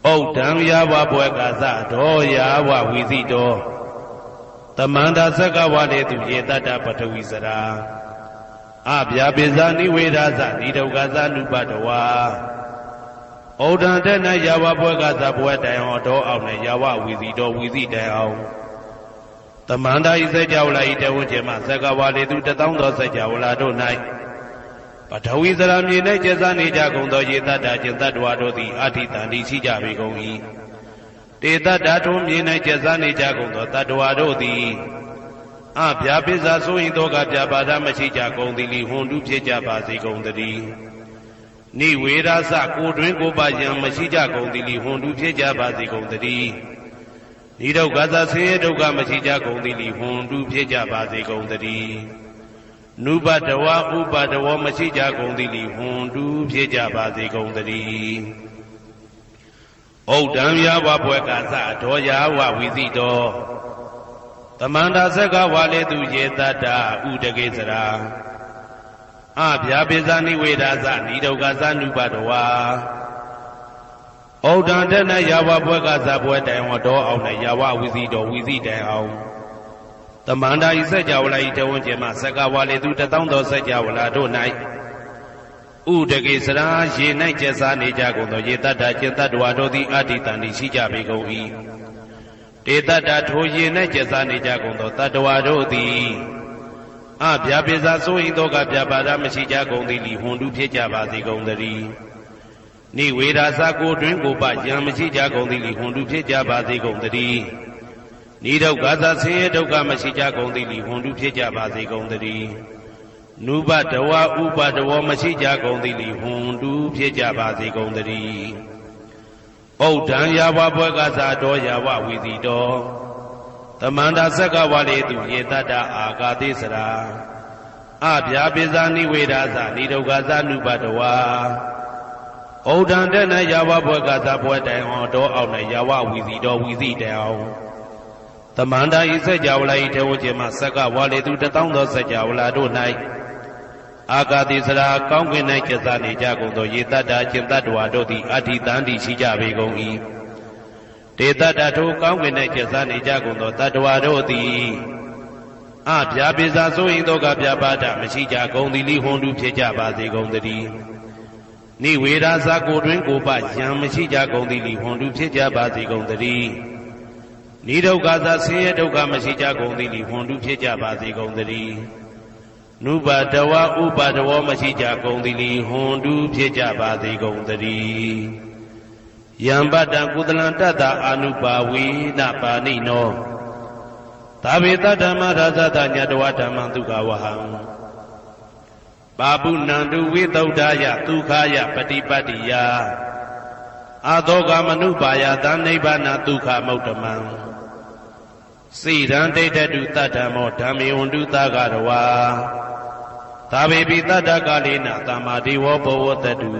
ဩဒံယာဝဘွယ်ကာသတော်ယာဝဝီစီတော်တမန္တာသက္ကဝါလေသူယေတတ္တပထဝီစရာအဗျာပိဇာနိဝေဒာသနိဒုက္ခသနုပတဝါဩဒံတဲ့၌ယာဝဘွယ်ကာသဘွယ်တိုင်အောင်တော်အောင်နဲ့ယာဝဝီစီတော်ဝီစီတိုင်အောင်တမန္တာဤစကြဝဠာဤတဝကျမသက္ကဝါလေသူ1000သောစကြဝဠာတို့၌ပထဝီစရာမြေ၌ကျက်စားနေကြကုန်သောယေတတ္တကျင်တ္တဝါတို့သည်အဋ္ဌိတန်တိရှိကြပေကုန်၏တေတ္တထုံးမြေ၌ကျက်စားနေကြကုန်သောတတ္တဝါတို့သည်အဗျာပိဇာဆိုရင်သောကပြပါဒမရှိကြကုန်သည်လီဟွန်တုဖြစ်ကြပါစေကုန်သတည်းနိဝေရသကိုတွင်ကိုပါယံမရှိကြကုန်သည်လီဟွန်တုဖြစ်ကြပါစေကုန်သတည်းနိဒုက္ခသဆင်းရဲဒုက္ခမရှိကြကုန်သည်လီဟွန်တုဖြစ်ကြပါစေကုန်သတည်းနုပတဝဥပတဝမရှိကြကုန်သည်လီဟွန်တုဖြစ်ကြပါစေကုန်သတည်းဩဒံယာဝဘွယ်ကာသတော်ယာဝဝီစီတော်တမန္တာသက္ကဝါလေသူယေတတ္တဥဒကေစရာအဗျာပိဇာနိဝေဒာသနိဒုက္ခသနုပတဝါဩဒံတဲ့၌ယာဝဘွယ်ကာသဘွယ်တိုင်ဟောတော်အောင်နဲ့ယာဝဝီစီတော်ဝီစီတိုင်အောင်တမန္တာဤစัจ java လာဤတဝန်းကျင်မှသက္ကဝါလေသူ1000သောစัจ java လာတို့၌ဥဒကေစရာရေ၌ကျက်စားနေကြကုန်သောယေတတ္တကျင်တတ္တဝါတို့သည်အဋ္ဌိတန်တိရှိကြပေကုန်၏တေတတ္တထိုရေ၌ကျက်စားနေကြကုန်သောတတ္တဝါတို့သည်အဗျာပိဇာဆိုရင်သောကပြပါဒမရှိကြကုန်သည်လီဟွန်တုဖြစ်ကြပါစေကုန်သတည်းနိဝေဒာသကိုတွင်ကိုပယံမရှိကြကုန်သည်လီဟွန်တုဖြစ်ကြပါစေကုန်သတည်းနိဒုက္ခသဆင်းရဲဒုက္ခမရှိကြကုန်သည်လီဟွန်တုဖြစ်ကြပါစေကုန်သတည်းနုပတဝဥပတဝမရှိကြကုန်သည်လီဟွန်တုဖြစ်ကြပါစေကုန်သတည်းဩဒံယာဝဘွယ်ကာသတော်ယာဝဝီစီတော်တမန္တာသက္ကဝါလေသူယေတတ္တအာဂါတိစရာအဗျာပိဇာနိဝေဒာသနိဒုက္ခသနုပတဝါဩဒံတဲ့၌ယာဝဘွယ်ကာသဘွယ်တိုင်အောင်တော်အောင်နဲ့ယာဝဝီစီတော်ဝီစီတိုင်အောင်တမန္တာဤစัจ java လာဤထေဝကျင်မှသက္ကဝါလေသူ1000သောစัจ java လာတို့၌အာဂါတိစရာကောင်းကင်၌ကျက်စားနေကြကုန်သောယေတတ္တကျင်တတ္တဝါတို့သည်အဋ္ဌိတန်တိရှိကြပေကုန်၏တေတတ္တထိုကောင်းကင်၌ကျက်စားနေကြကုန်သောတတ္တဝါတို့သည်အဗျာပိဇာဆိုရင်သောကပြပါဒမရှိကြကုန်သည်လီဟွန်တုဖြစ်ကြပါစေကုန်သတည်းနိဝေဒာသကိုတွင်ကိုပယံမရှိကြကုန်သည်လီဟွန်တုဖြစ်ကြပါစေကုန်သတည်းနိဒုက္ခသဆင်းရဲဒုက္ခမရှိကြကုန်သည်လီဟွန်တုဖြစ်ကြပါစေကုန်သတည်းနုပတဝဥပတဝမရှိကြကုန်သည်လီဟွန်တုဖြစ်ကြပါစေကုန်သတည်းယံပတ္တကုသလံတတ္တအာနုပါဝေနပါဏိနောသာဝေတဓမ္မရာဇတညတဝဓမ္မဒုက္ခဝဟံပါပုဏ္ဏံတုဝိသုဒ္ဓယဒုက္ခယပฏิပတ္တိယအာသောကမနုပါယသနိဗ္ဗာနဒုက္ခမௌတ္တမံစိရန်ဒိဋ္ဌတုတတ္တမောဓမ္မေဝန္တုသဂရဝါသာဝေပိတတ္တကာလေနသမ္မာဒေဝဘောဝတတု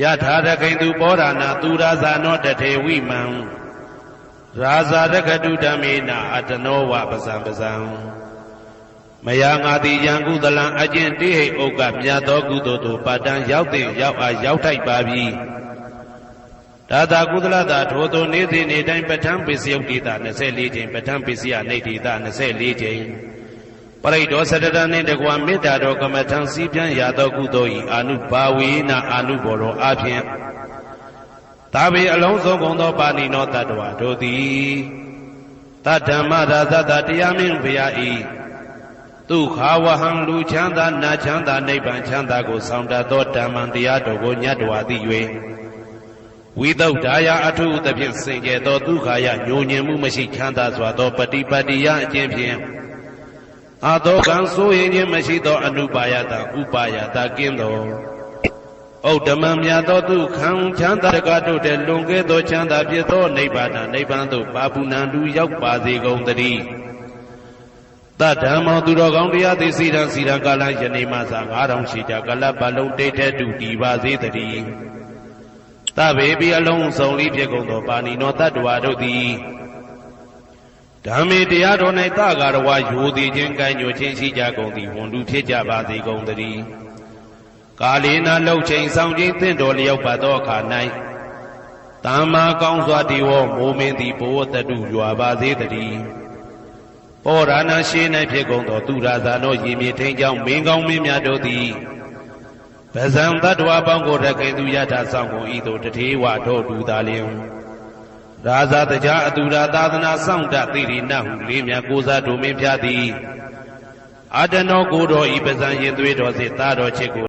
ယထာရခိတုပောဓာနာသူရာဇာနောတထေဝိမံရာဇာရခတုဓမ္မေနအတနောဝပဇံပဇံမယငါတိယံကုသလံအကျင့်တိဟိဥက္ကမြတ်သောကုသိုလ်တို့ပါတံရောက်တဲ့ရောက်အားရောက်ထိုက်ပါပြီဒါသာကုသလတာထိုသို့နေ့စဉ်နေ့တိုင်းပဋ္ဌာန်းပစ္စယုတ်တိတာ24ကြိမ်ပဋ္ဌာန်းပစ္စယနေတိတာ24ကြိမ်ပရိဒောစတတနှင့်တကွာမေတ္တာတော်ကမ္မထံစည်းပြန်ရသောကုသိုလ်ဤအာနုဘာဝေနအာနုဘောရောအဖြင့်သာဝေအလုံးစုံကုန်သောပါဏိနောတတ္တဝါတို့သည်တတ္ဓမ္မရာဇတတရားမင်းဘုရားဤဒုက္ခဝဟံလူချမ်းသာနာချမ်းသာနိဗ္ဗာန်ချမ်းသာကိုဆောင်တတ်သောဓမ္မံတရားတော်ကိုညတ်တော်သည်၍ဝိသုဒ္ဓါယအထုသဖြင့်စင်ကြယ်သောဒုက္ခယညှို့ညင်မှုမရှိချမ်းသာစွာသောပฏิပတ္တိယအကျင့်ဖြင့်အာသောကံဆိုရင်ခြင်းမရှိသောအနုပါယတဥပါယတကင်းသောဩ ဩဓမ္မမြတ်သောသူခံချမ်းသာတကားတို့တဲ့လွန်ကဲသောချမ်းသာဖြစ်သောနိဗ္ဗာန်နိဗ္ဗာန်သို့ပါပုဏ္ဏတူရောက်ပါစေကုန်သတည်းတဓမ္မောသူတော်ကောင်းတရားသိစီရန်ကာလယနေ့မှသာ9000ရှိကြကာလပတ်လုံးတိတ်တဲ့တူတည်ပါစေတည်းတဗေပိအလုံးစုံလေးဖြစ်ကုန်သောပါဏိနောတတ္တဝါတို့သည်ဓမ္မေတရားတော်၌တကာရဝယူသည်ချင်းကံညွချင်းရှိကြကုန်သည်ဝန်တူဖြစ်ကြပါစေကုန်သတည်းကာလေနာလှုပ်ချိန်ဆောင်ခြင်းသင့်တော်လျောက်ပါသောအခါ၌တမ္မာကောင်းစွာတည်ဝမိုးမင်းသည်ဘဝတတုရွာပါစေတည်းဩရဏရှိ၌ဖြစ်ကုန်သောသူရာဇာတို့ရေမြေထိန်ကြောင့်မင်းကောင်းမင်းများတို့သည်ဗဇံတတ္တဝါပေါင်းကိုရခင်သူယထာဆောင်ကုန်ဤသို့တထေဝထောတူသာလျင်ရာဇာတကြားအတူရာသာသနာဆောင်တသိရိနဟုလေးမြတ်ကိုစားတို့မင်းဖျားသည်အာတနောကိုတော်ဤပဇံရင်သွေးတော်စေသားတော်ချစ်ကို